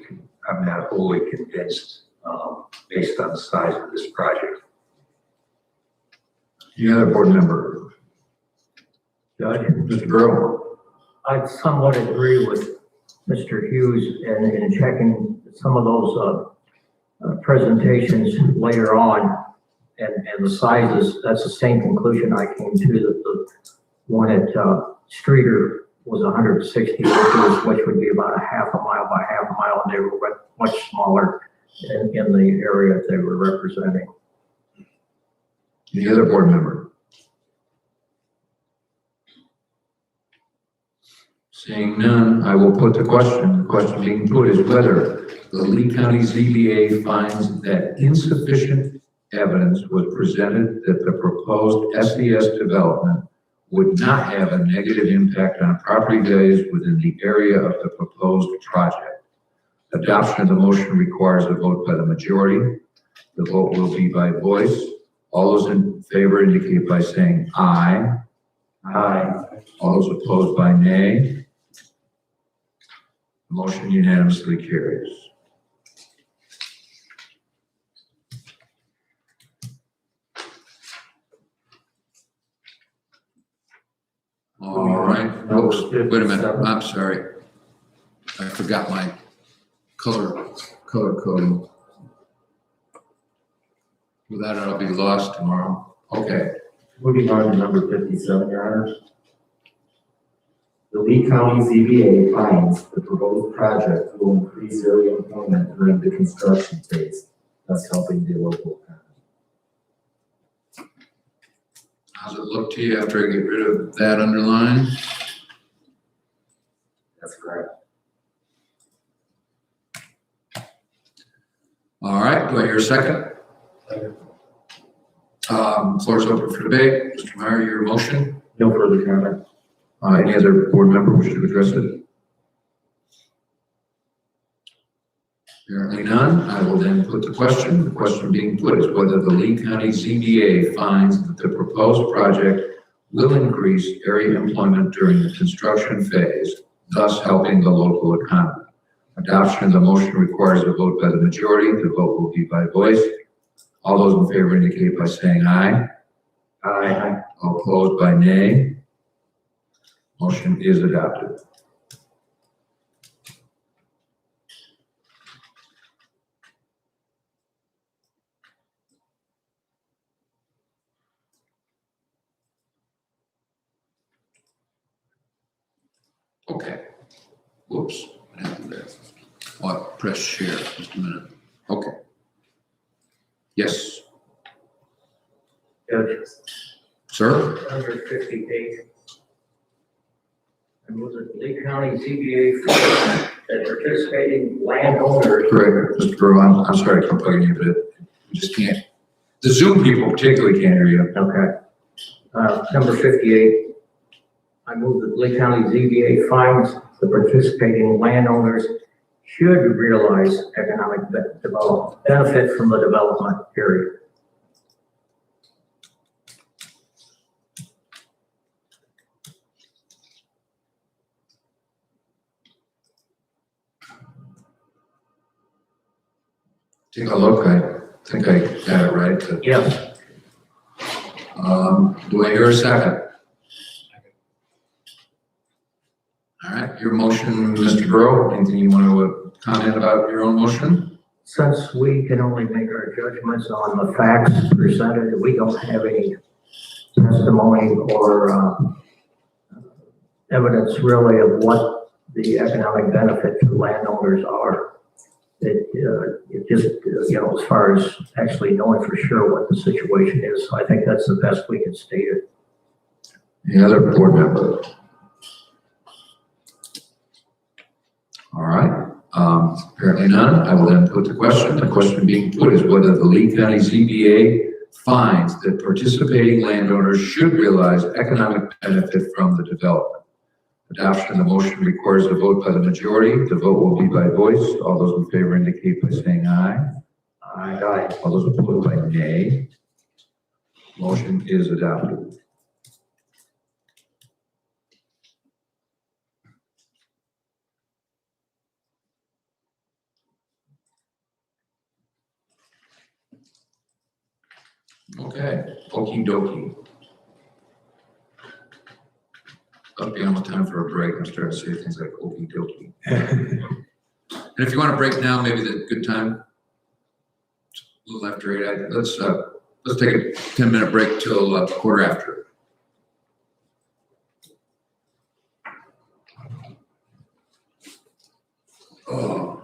convinced based on the size of this project. Any other board member? Judge, Mr. Burrow? I somewhat agree with Mr. Hughes in checking some of those presentations later on and the sizes. That's the same conclusion I came to, that the one at Streeter was 160 acres, which would be about a half a mile by half a mile, and they were much smaller in the area they were representing. Any other board member? Seeing none, I will put the question. The question being put is whether the Lee County ZBA finds that insufficient evidence was presented that the proposed SES development would not have a negative impact on property values within the area of the proposed project. Adoption of the motion requires a vote by the majority. The vote will be by voice. All those in favor indicate by saying aye. Aye. All those opposed by nay. The motion unanimously carries. All right, folks, wait a minute, I'm sorry. I forgot my color coding. Without it, I'll be lost tomorrow. Okay, Moving on to number 57, Your Honors. The Lee County ZBA finds the proposed project will increase area employment during the construction phase, thus helping the local economy. how's it look to you after I get rid of that underline? That's correct. All right, do I hear a second? Floor is open for debate. Mr. Meyer, your motion. No further comment. Any other board member wish to address it? Apparently none. I will then put the question. The question being put is whether the Lee County ZBA finds that the proposed project will increase area employment during the construction phase, thus helping the local economy. Adoption of the motion requires a vote by the majority. The vote will be by voice. All those in favor indicate by saying aye. Aye. All opposed by nay. Motion is adopted. Okay. Whoops. What happened there? What? Press share. Just a minute. Okay. Yes, Judge, sir? under 58. I move that Lee County ZBA finds that participating landowners. Correct, Mr. Burrow, I'm sorry to bug you, but you just can't. The Zoom people particularly can't hear you. Okay. Number 58. I move that Lee County ZBA finds the participating landowners should realize economic development, benefit from the development, period. Take a look, I think I got it right. but, Yes. Do I hear a second? All right, your motion, Mr. Burrow, anything you want to comment about your own motion? Since we can only make our judgments on the facts presented, we don't have any testimony or evidence really of what the economic benefit to landowners are. It just, as far as actually knowing for sure what the situation is, so I think that's the best we can state it. Any other board member? All right, apparently none. I will then put the question. The question being put is whether the Lee County ZBA finds that participating landowners should realize economic benefit from the development. Adoption of the motion requires a vote by the majority. The vote will be by voice. All those in favor indicate by saying aye. Aye. All those opposed by nay. Motion is adopted. Okay, okey dokey. That'll be almost time for a break. I'm starting to say things like okey dokey. And if you want to break now, maybe the good time. A little after 8. Let's take a 10-minute break till quarter after. Oh.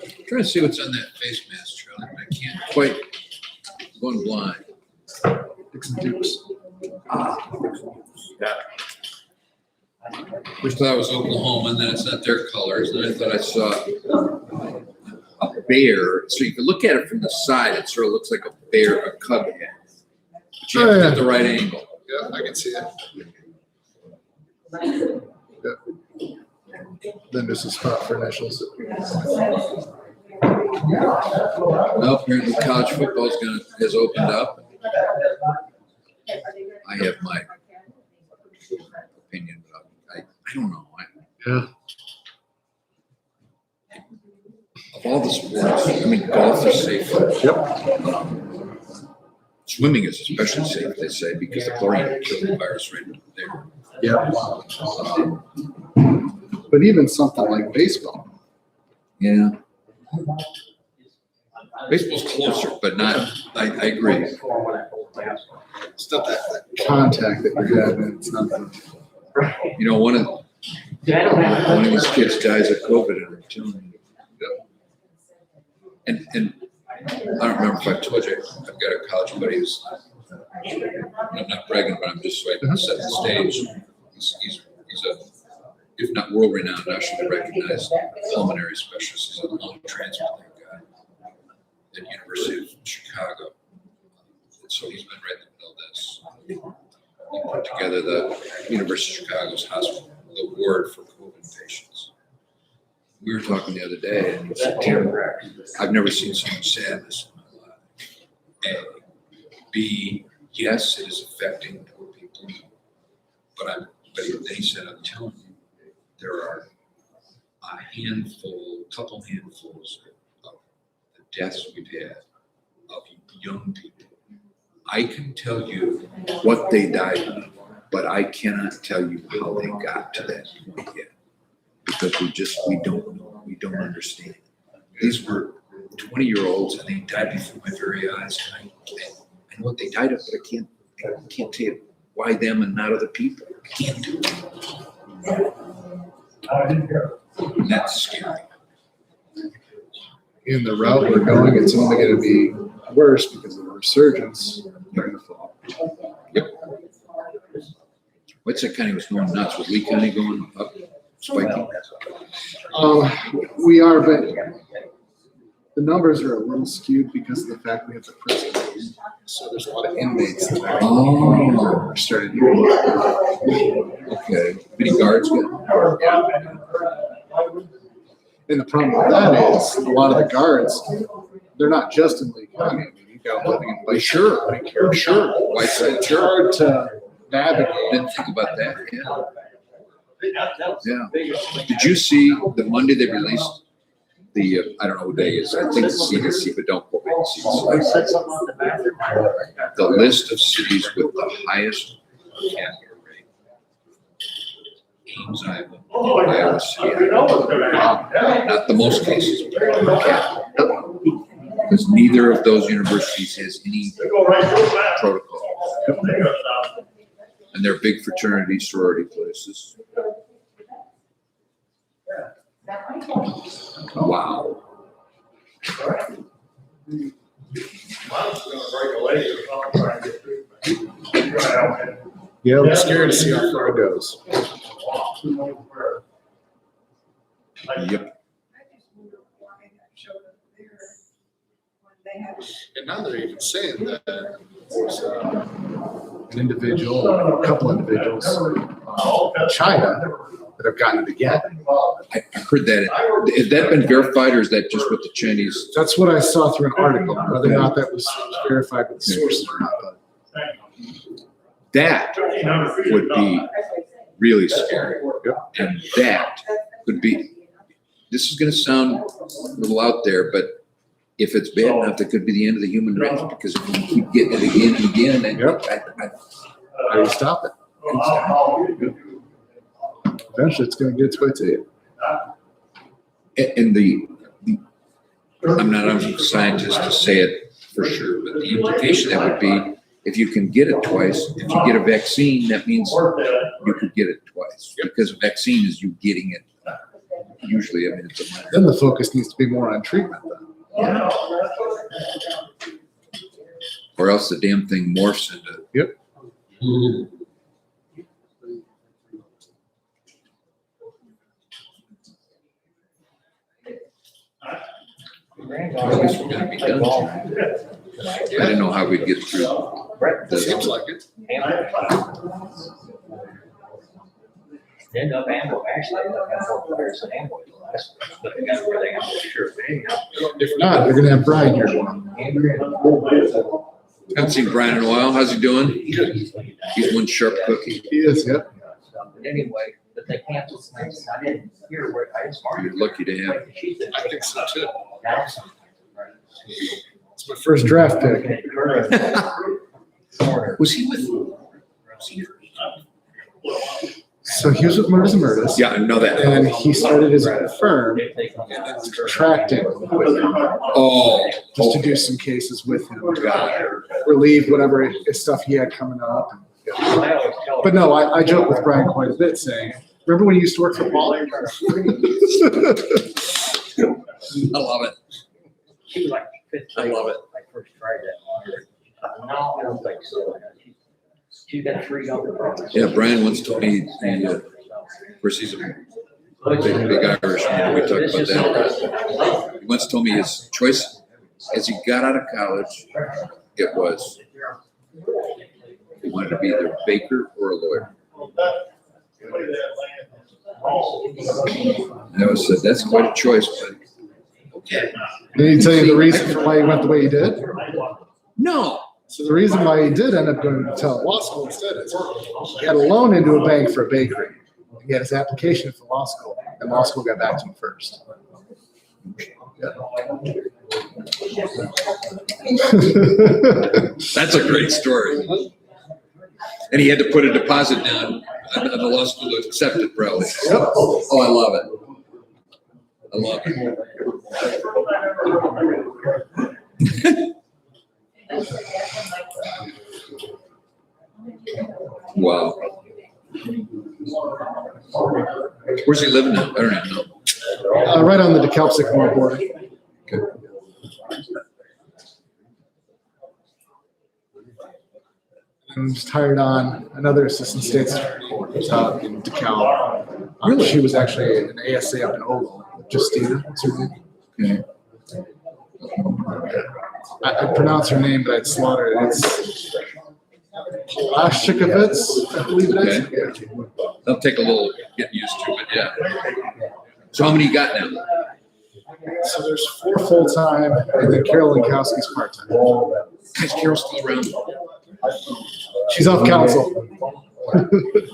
I'm trying to see what's on that face mask, Charlie, but I can't quite. I'm going blind. Dukes. First thought it was Oklahoma, and then it's not their colors, and I thought I saw a bear. So you can look at it from the side, it sort of looks like a bear, a cub head. But you have to get the right angle. Yeah, I can see it. Yeah. Then this is spot for initials. Well, apparently college football has opened up. I have my opinion, but I don't know. Yeah. Of all the sports, I mean, golf is safe. Yep. It's Swimming is especially safe, they say, because the chlorine kills the virus right there. Yeah. But even something like baseball, Yeah. Baseball's closer, but not, I agree. it's not that contact that you're having. It's not the. You know, one of these kids dies of COVID, and I'm telling you. And I don't remember if I told you, I've got a college buddy who's, I'm not bragging, but I'm just so I can set the stage. He's a, if not world-renowned, nationally recognized pulmonary specialist. He's a lung transplant guy at University of Chicago. And so he's been right in the middle of this. He put together the University of Chicago's hospital, the ward for COVID patients. We were talking the other day, and he said, "Tim, I've never seen so much sadness in my life. A. B, yes, it is affecting poor people, but then he said, I'm telling you, there are a couple handfuls of the deaths we've had of young people. I can tell you what they died of, but I cannot tell you how they got to that point yet. Because we don't know, we don't understand. These were 20-year-olds and they died before my very eyes. And I know what they died of, but I can't tell you why them and not other people. I can't do it. And that's scary. In the route we're going, it's only going to be worse because of the resurgence during the fall. Yep. Whitsett County was going nuts. Was Lee County going up, spiking? We are, but the numbers are a little skewed because of the fact we have the prison. So there's a lot of inmates that are starting to Okay. Many guards got. And the problem with that is a lot of the guards, they're not just in Lee County. I mean, you've got living in Lake Sure. Sure. Whiteside, It's hard to navigate. Didn't think about that. Yeah. Did you see the Monday they released the, I don't know what day it is, I think it's CDC, but don't quote me on CDC. The list of cities with the highest per capita rate. Ames, Iowa, Iowa City, not the most cases, but per capita. Because neither of those universities has any protocol. And they're big fraternity, sorority places. Wow. Yeah, I'm scared to see how far it goes. Yep. And now they're even saying that there's an individual, a couple individuals in China that have gotten it again. I heard that. Has that been verified or is that just what the Chinese? That's what I saw through an article, whether or not that was verified with the sources or not, but. That would be really scary. And that could be, this is gonna sound a little out there, but if it's bad enough, it could be the end of the human race because if you keep getting it again and again, then Yep. How do you stop it? Eventually, it's going to get its way to you. and I'm not a scientist to say it for sure, but the implication that would be if you can get it twice, if you get a vaccine, that means you could get it twice because a vaccine is you getting it. Usually, I mean, it's a minor. Then the focus needs to be more on treatment then. Or else the damn thing morphs into. Yep. At least we're gonna be done tonight. I didn't know how we'd get through this. Seems like it. End up ammo, actually, end up having more players than ammo last, but they got where they got sure thing. If not, they're going to have Brian here tomorrow. Haven't seen Brian in a while. How's he doing? He's one sharp cookie. He is, yep. But anyway, but they canceled things. I didn't hear where I was. You're lucky to have. I think so too. It's my first draft pick. Was he with? So he was with Murders and Murders. Yeah, I know that. And he started his own firm, contracting with him, Oh, just to do some cases with him, to relieve whatever stuff he had coming up. But no, I joke with Brian quite a bit saying, remember when you used to work for Paul? I love it. She was like fifth I grade love it. when I first tried that water. No, I don't think so. She's got 3 younger brothers. Yeah, Brian once told me, of course, he's a big Irishman. We talked about that. He once told me his choice as he got out of college, it was he wanted to be either a baker or a lawyer. And I always said, that's quite a choice, but okay. Did he tell you the reason for why he went the way he did? No. So the reason why he did end up going to law school instead is he had a loan into a bank for a bakery. He had his application for law school, and law school got back to him first. That's a great story. And he had to put a deposit down on the law school to accept it, probably. Oh, I love it. I love it. Wow. Where's he living now? I don't even know. Right on the DeKalb Sycamore border. Okay. I'm just hired on another assistant state's attorney in DeKalb. Really? She was actually an ASA up in Ogle. Justina, what's her name? Okay. I pronounce her name, but I'd slaughter it. It's Plaschikovitz, I believe it is. Okay. That'll take a little getting used to, but yeah. So how many you got now? So there's 4 full-time, and then Carol Lankowski's part-time. Is Carol still around? She's off council.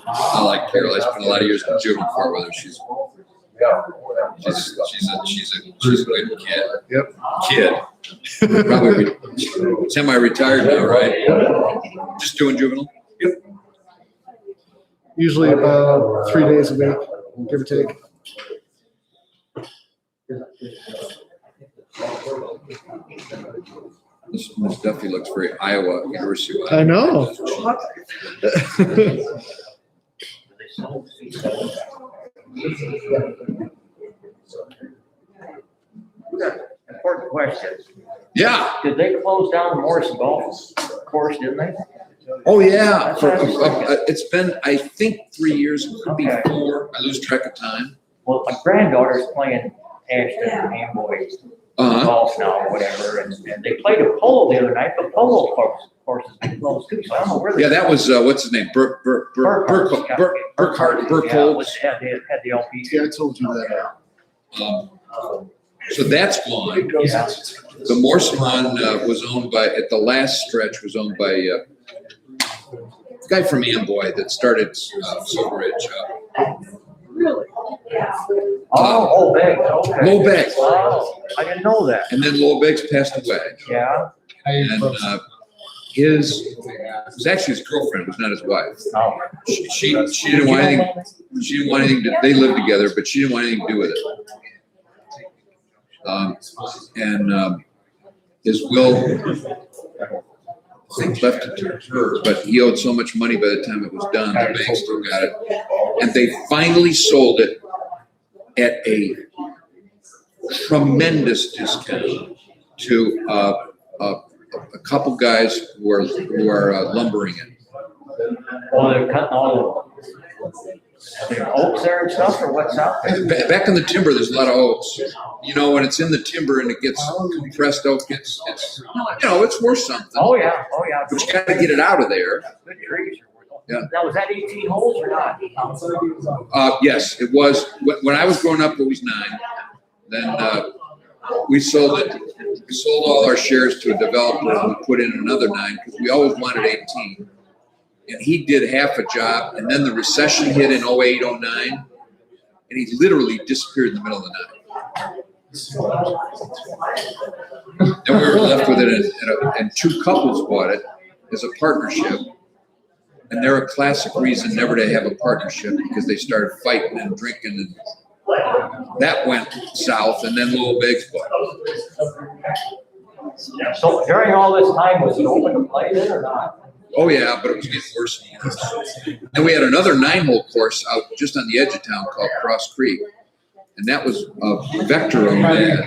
I like Carol. I spent a lot of years in juvenile court with her. She's a good kid. Yep. Kid. Probably semi-retired now, right? Just doing juvenile? Usually about 3 days a week, give or take. This Duffy looks very Iowa, University of I Iowa. know. Important question. Yeah. Did they close down the Morris Golf Course, didn't they? Oh, yeah. It's been, I think, 3 years. It could be 4. I lose track of time. Well, my granddaughter's playing Ashton and Amboy Uh-huh. golf now or whatever, and they played a polo the other night, but polo course has been closed too, so I don't know where they. Yeah, that was, what's his name? Burkhart. Had the LP. Yeah, I told you that. So that's gone. Yeah. The Morse one was owned by, at the last stretch, was owned by the guy from Amboy that started Silver Ridge. Oh, Beggs, okay. Lowell Beggs. Wow, I didn't know that. And then Lowell Beggs passed away. Yeah. And it was actually his girlfriend, it was not his wife. Oh. She didn't want anything, they lived together, but she didn't want anything to do with it. His will, I think, left it to her, but he owed so much money by the time it was done, the bank still got it. And they finally sold it at a tremendous discount to a couple guys who are lumbering it. Well, they're cutting all the oaks there and stuff, or what's up? Back in the timber, there's a lot of oaks. You know, when it's in the timber and it gets compressed oak, it's worth something. Oh, yeah, But you gotta get it out of there. Good trees. Yeah. Now, was that 18 holes or not? Yes, it was. When I was growing up, it was 9. Then we sold it. We sold all our shares to a developer and we put in another 9 because we always wanted 18. And he did half a job, and then the recession hit in 08, 09, and he literally disappeared in the middle of the night. Then we were left with it, and 2 couples bought it, as a partnership. And they're a classic reason never to have a partnership because they started fighting and drinking and that went south and then Little Big's book. So during all this time, was it open to play then or not? Oh yeah, but it was getting worse and worse. And we had another 9-hole course out just on the edge of town called Cross Creek. And that was Vector owned that,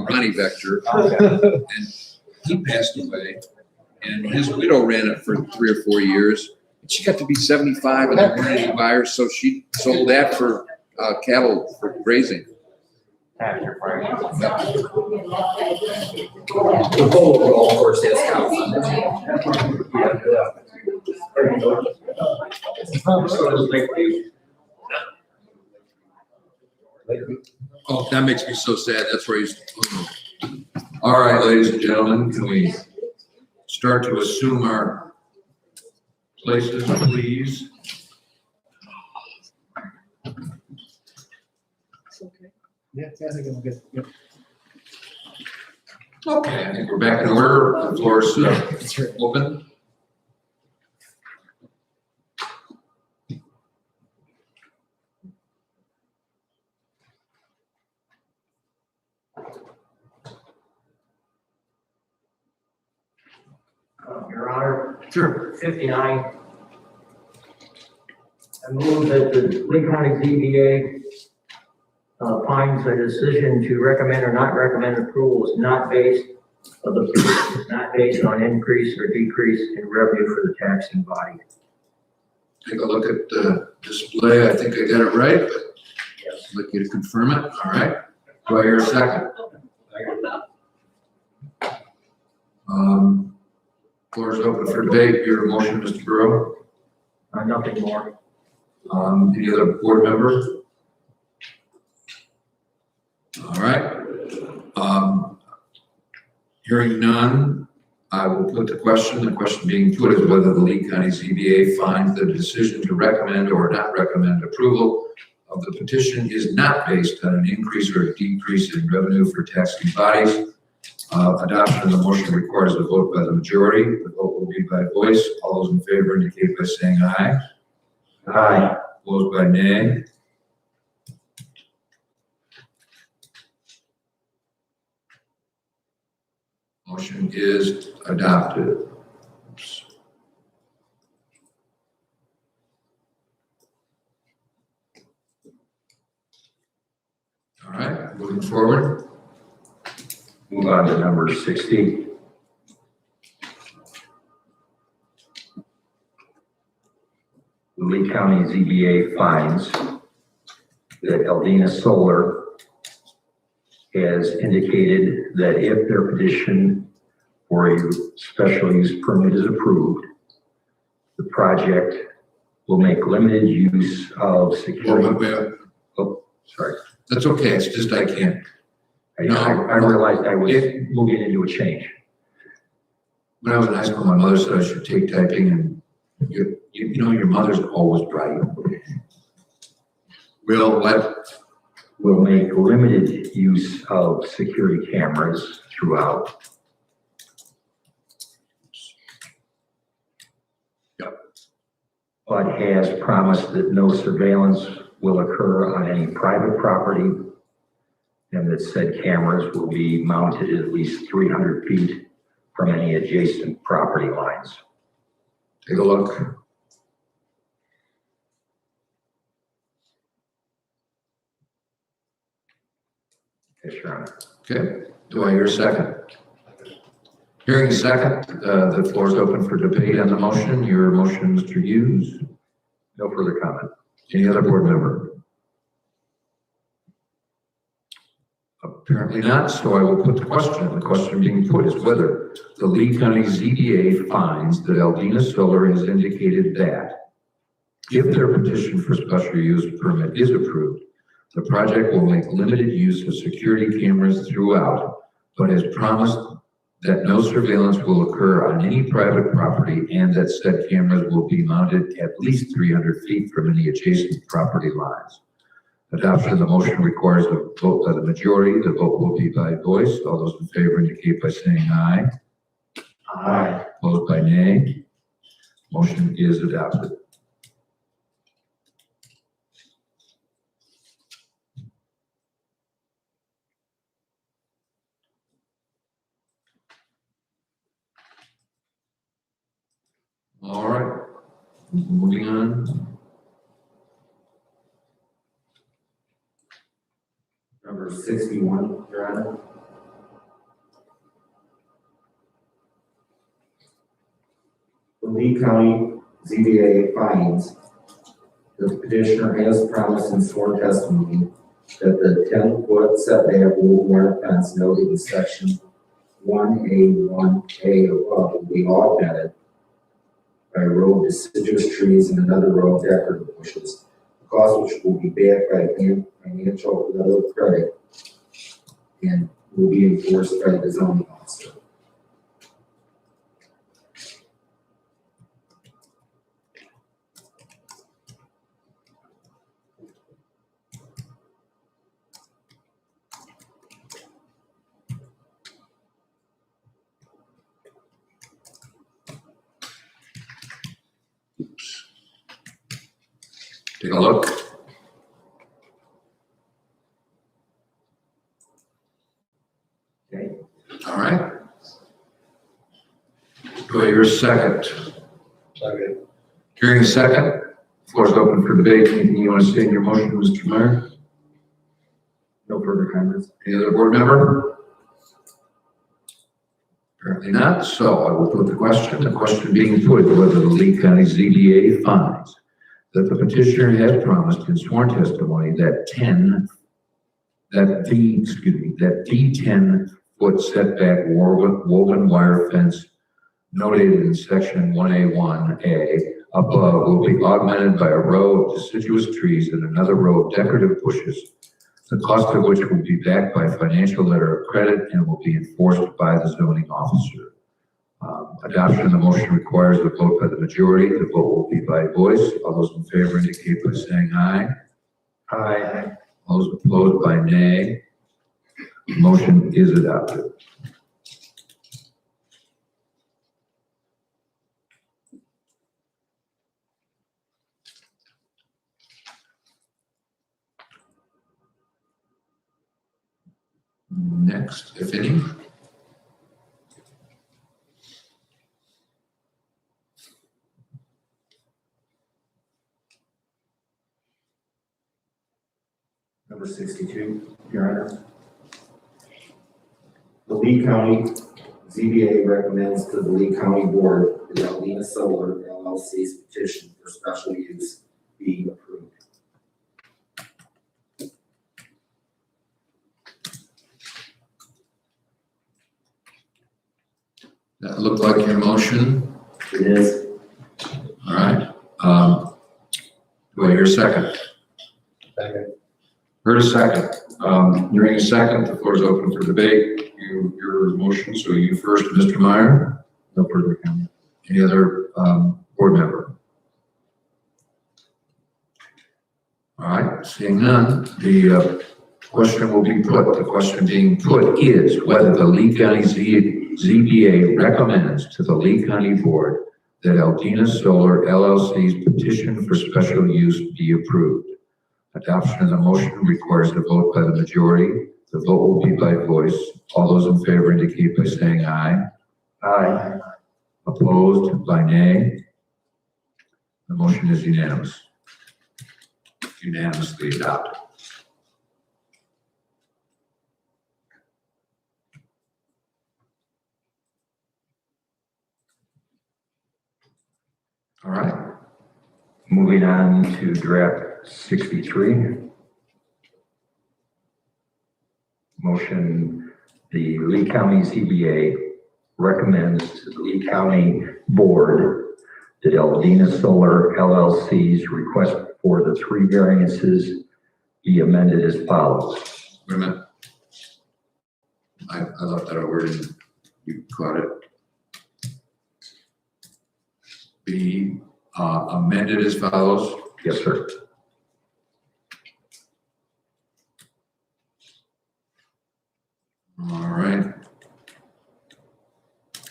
Ronnie Vector. And he passed away. And his widow ran it for 3 or 4 years. And she got to be 75 and there weren't any buyers, so she sold that for cattle for grazing. After Friday. The Polo golf course has cows on it. Oh, that makes me so sad. That's where he's. All right, ladies and gentlemen, can we start to assume our places, please? Yeah, I think I'm good. Yep. Okay, I think we're back in order. The floor is open. Your Honor, Sure. 59. I move that the Lee County ZBA finds a decision to recommend or not recommend approval is not based on increase or decrease in revenue for the taxing body. Take a look at the display. I think I got it right, but I'd like you to confirm it. All right. Do I hear a second? Floor is open for debate. Your motion, Mr. Burrow. Nothing more. Any other board member? All right. Hearing none, I will put the question. The question being put is whether the Lee County ZBA finds that the decision to recommend or not recommend approval of the petition is not based on an increase or a decrease in revenue for taxing bodies. Adoption of the motion requires a vote by the majority. The vote will be by voice. All those in favor indicate by saying aye. Aye. Opposed by nay. Motion is adopted. Oops. All right, moving forward. Move on to number 60. The Lee County ZBA finds that Eldina Solar has indicated that if their petition for a special use permit is approved, the project will make limited use of security. Oh, sorry. That's okay, it's just I can't. I realized I was moving into a change. When I was in high school, my mother said I should take typing and you know, your mother's always right. Will what? Will make limited use of security cameras throughout. Yep. But has promised that no surveillance will occur on any private property and that said cameras will be mounted at least 300 feet from any adjacent property lines. Take a look. Yes, Your Honor. Okay, do I hear a second? Hearing a second, the floor is open for debate on the motion. Your motion, Mr. Hughes. No further comment. Any other board member? Apparently not, so I will put the question. The question being put is whether the Lee County ZBA finds that Eldina Solar has indicated that if their petition for special use permit is approved, the project will make limited use of security cameras throughout, but has promised that no surveillance will occur on any private property and that said cameras will be mounted at least 300 feet from any adjacent property lines. Adoption of the motion requires a vote by the majority. The vote will be by voice. All those in favor indicate by saying aye. Aye. Opposed by nay? Motion is adopted. All right, moving on. Number 61, Your Honor. The Lee County ZBA finds that the petitioner has promised in sworn testimony that the 10-foot setback wool wire fence noted in section 1A1A above will be augmented by a row of deciduous trees and another row of decorative bushes, the cost which will be backed by financial letter of credit and will be enforced by the zoning officer. Take a look. Okay. All right. Do I hear a second? Second. Hearing a second, floor is open for debate. Anything you want to say in your motion, Mr. Meyer? No further comments? Any other board member? Apparently not, so I will put the question being put, whether the Lee County ZBA finds that the petitioner has promised in sworn testimony that the 10-foot setback woven wire fence noted in section 1A1A above will be augmented by a row of deciduous trees and another row of decorative bushes, the cost of which will be backed by financial letter of credit and will be enforced by the zoning officer. Adoption of the motion requires a vote by the majority. The vote will be by voice. All those in favor indicate by saying aye. Aye. All those opposed by nay. Motion is adopted. Next, if any. Number 62, Your Honor. The Lee County ZBA recommends to the Lee County Board that Alina Solar LLC's petition for special use be approved. That looked like your motion. It is. All right. Do I hear a second? Second. Heard a second. Hearing a second, the floor is open for debate. Your motion, so you first, Mr. Meyer. No further comment. Any other board member? All right, seeing none, the question will be put. The question being put is whether the Lee County ZBA recommends to the Lee County Board that Aldina Solar LLC's petition for special use be approved. Adoption of the motion requires a vote by the majority. The vote will be by voice. All those in favor indicate by saying aye. Aye. Opposed by nay. The motion is unanimous. Unanimously adopted. All right. Moving on to draft 63. Motion, the Lee County ZBA recommends to the Lee County Board that Aldina Solar LLC's request for the 3 variances be amended as follows. Wait a minute. I left that over and you caught it. Be amended as follows. Yes, sir. All right.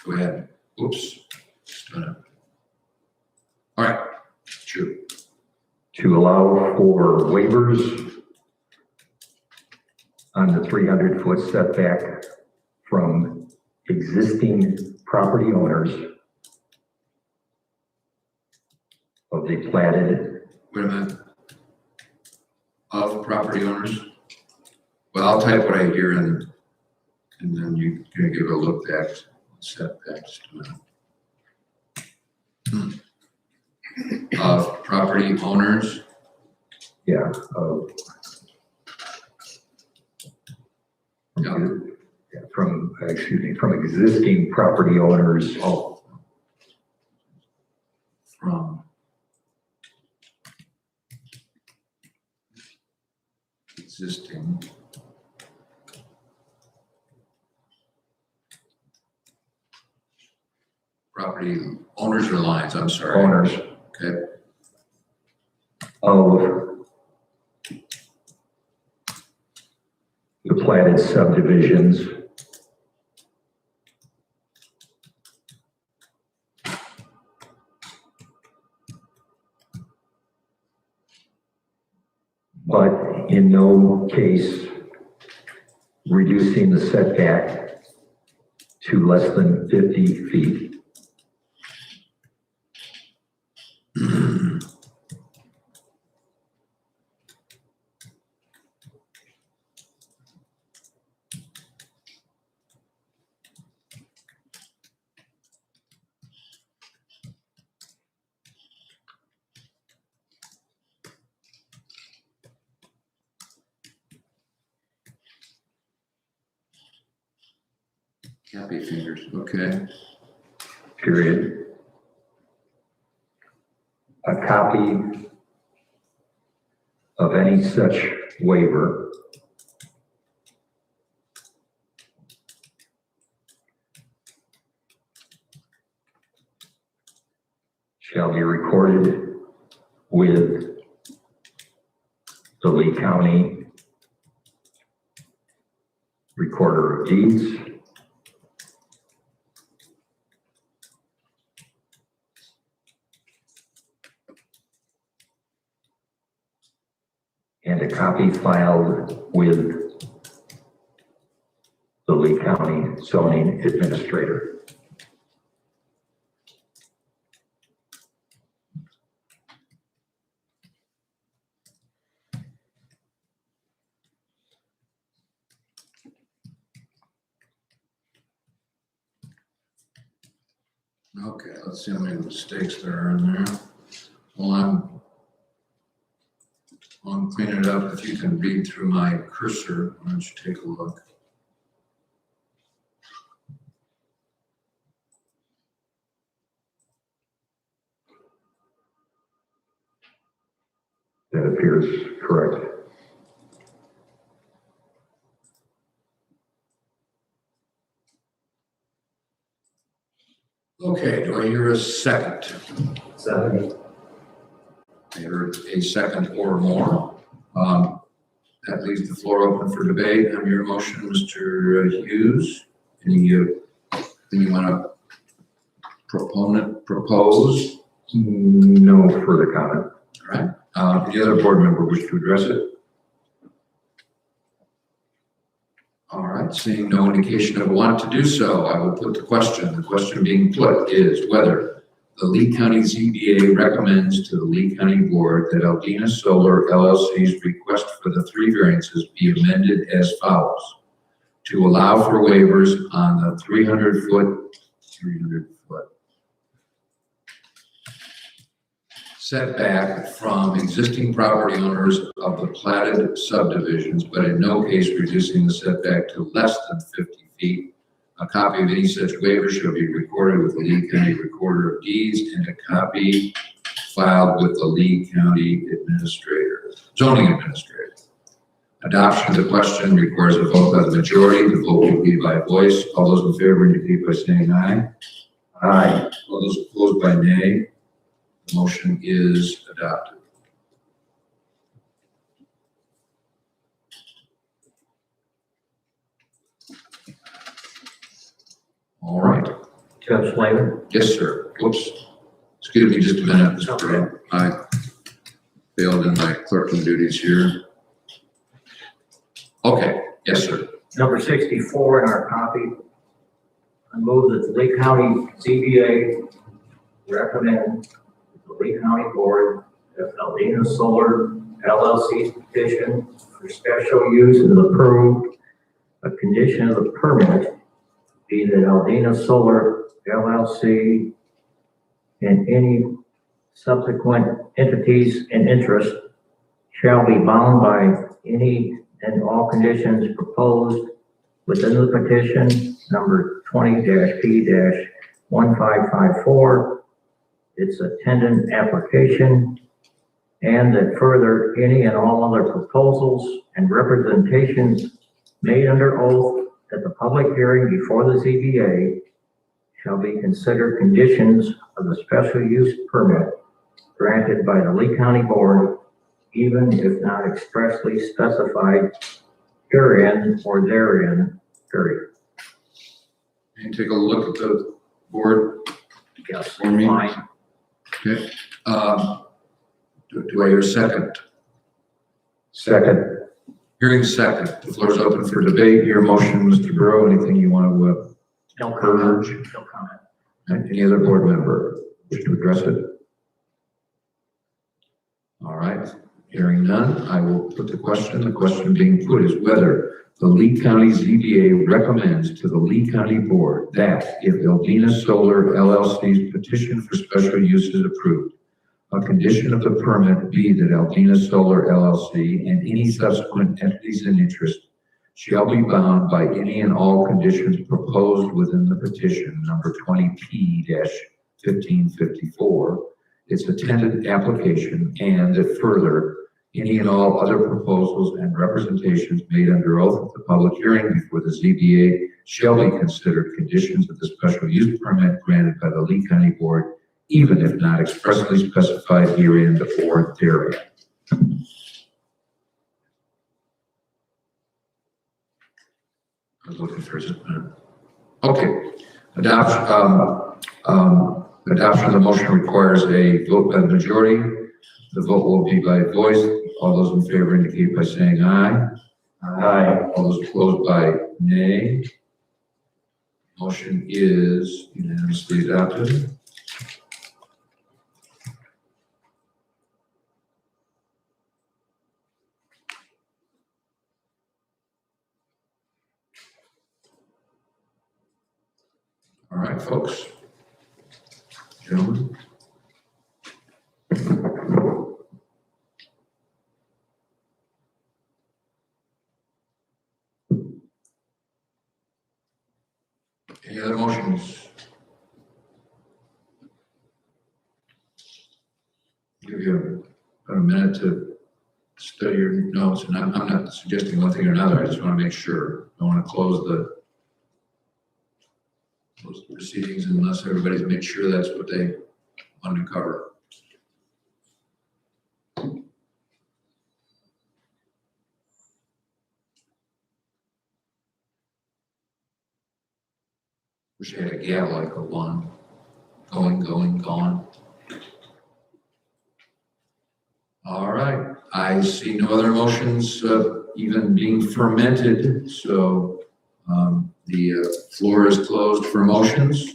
Go ahead. Oops. All right, sure. To allow for waivers on the 300-foot setback from existing property owners of the platted, Wait a minute. Of property owners? Well, I'll type what I hear and then you can give a look back, setbacks. Of property owners, yeah, of from, excuse me, from existing property owners oh, from existing property owners or lines, I'm sorry. owners Okay, of the platted subdivisions but in no case reducing the setback to less than 50 feet. happy fingers, okay. Period. A copy of any such waiver shall be recorded with the Lee County Recorder of Deeds and a copy filed with the Lee County Zoning Administrator. Okay, let's see how many mistakes there are in there. Well, I'm cleaning it up. If you can read through my cursor, why don't you take a look? That appears correct. Okay, do I hear a second? Second. I heard a second or more. That leaves the floor open for debate on your motion, Mr. Hughes. Anything you want to propose? No further comment. All right. Any other board member wish to address it? All right, seeing no indication of want to do so, I will put the question. The question being put is whether the Lee County ZBA recommends to the Lee County Board that Aldina Solar LLC's request for the 3 variances be amended as follows. To allow for waivers on the 300-foot setback from existing property owners of the platted subdivisions, but in no case reducing the setback to less than 50 feet. A copy of any such waiver shall be recorded with the Lee County Recorder of Deeds and a copy filed with the Lee County Zoning Administrator. Adoption of the question requires a vote by the majority. The vote will be by voice. All those in favor indicate by saying aye. Aye. All those opposed by nay. The motion is adopted. All right. Judge Slavin. Yes, sir. Whoops. Excuse me just a minute, Mr. Gray. I failed in my clerking duties here. Okay, yes, sir. Number 64 in our copy. I move that the Lee County ZBA recommend the Lee County Board that Aldina Solar LLC's petition for special use is approved. A condition of the permit be that Aldina Solar LLC and any subsequent entities in interest shall be bound by any and all conditions proposed within the petition number 20-P-1554, its attendant application, and that further any and all other proposals and representations made under oath at the public hearing before the ZBA shall be considered conditions of the special use permit granted by the Lee County Board, even if not expressly specified herein or therein, period. Can you take a look at the board Yes, for me? fine. Okay. Do I hear a second? Second. Hearing second. The floor is open for debate. Your motion, Mr. Burrow, anything you want to, No comment, no comment. any other board member wish to address it? All right. Hearing none, I will put the question. The question being put is whether the Lee County ZBA recommends to the Lee County Board that if Aldina Solar LLC's petition for special use is approved, a condition of the permit be that Aldina Solar LLC and any subsequent entities in interest shall be bound by any and all conditions proposed within the petition number 20-P-1554, its attendant application, and that further any and all other proposals and representations made under oath at the public hearing before the ZBA shall be considered conditions of the special use permit granted by the Lee County Board, even if not expressly specified herein or therein. I was looking for a okay. Adoption of the motion requires a vote by the majority. The vote will be by voice. All those in favor indicate by saying aye. Aye. All those opposed by nay. Motion is unanimously adopted. All right, folks. Gentlemen. Any other motions? Give you a minute to study your notes, and I'm not suggesting one thing or another. I just want to make sure. I want to close the proceedings unless everybody's made sure that's what they want to cover. Wish I had a gavel like a one. Going, gone. All right. I see no other motions even being fermented, so the floor is closed for motions.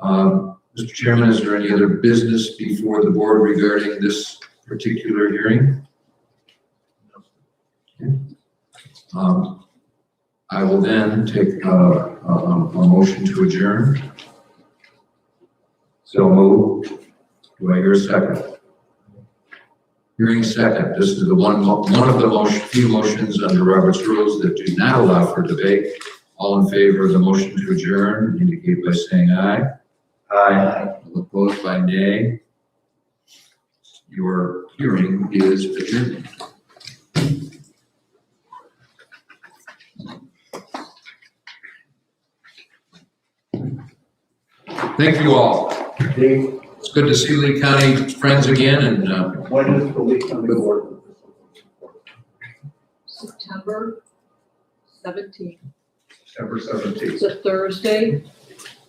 Mr. Chairman, is there any other business before the board regarding this particular hearing? Okay. I will then take a motion to adjourn. So moved. Do I hear a second? Hearing second. This is the one of the few motions under Robert's rules that do not allow for debate. All in favor of the motion to adjourn indicate by saying aye. Aye. All opposed by nay. Your hearing is adjourned. Thank you all. Dave, It's good to see Lee County friends again, and when is the Lee County Board? September 17th. September 17th. It's a Thursday.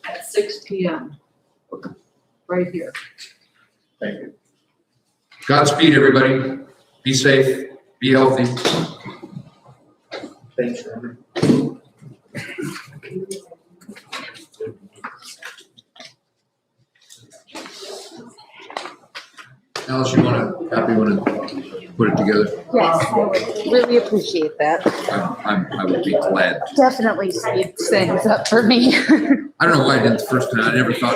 at 6 PM. Right here. Godspeed, everybody. Be safe, be healthy. Thanks, Robert. Alice, you want to put it together? Yes, I would really appreciate that. I would be glad. Definitely speeds things up for me. I don't know why I didn't the first time. I never thought,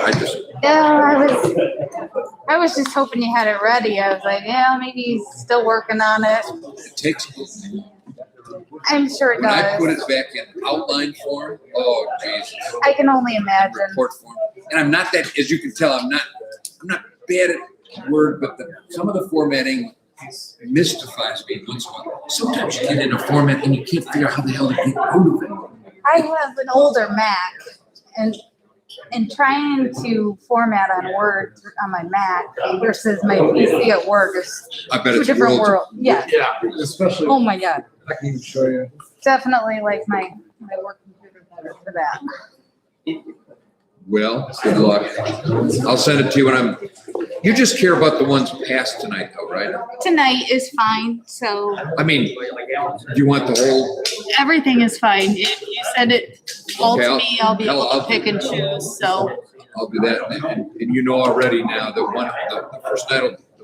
I was just hoping you had it ready. I was like, yeah, maybe he's still working on it. it takes, I'm sure it when I put does. it back in outline form, oh geez, I can only imagine. report form. And I'm not that, as you can tell, I'm not bad at Word, but some of the formatting mystifies me once in a while. Sometimes you get in a format and you can't figure out how the hell to get out of it. I have an older Mac and trying to format on Word on my Mac versus my PC at work is I bet two it's different worlds. worlds. Yeah. Yeah, especially, Oh my God. I can even show you. Definitely like my work computer better for that. Well, good luck. I'll send it to you when you just care about the ones past tonight though, right? Tonight is fine, so I mean, do you want the whole, everything is fine. If you send it all Okay, to me, I'll be able I'll- to pick and choose, so. I'll do that. And you know already now that the first night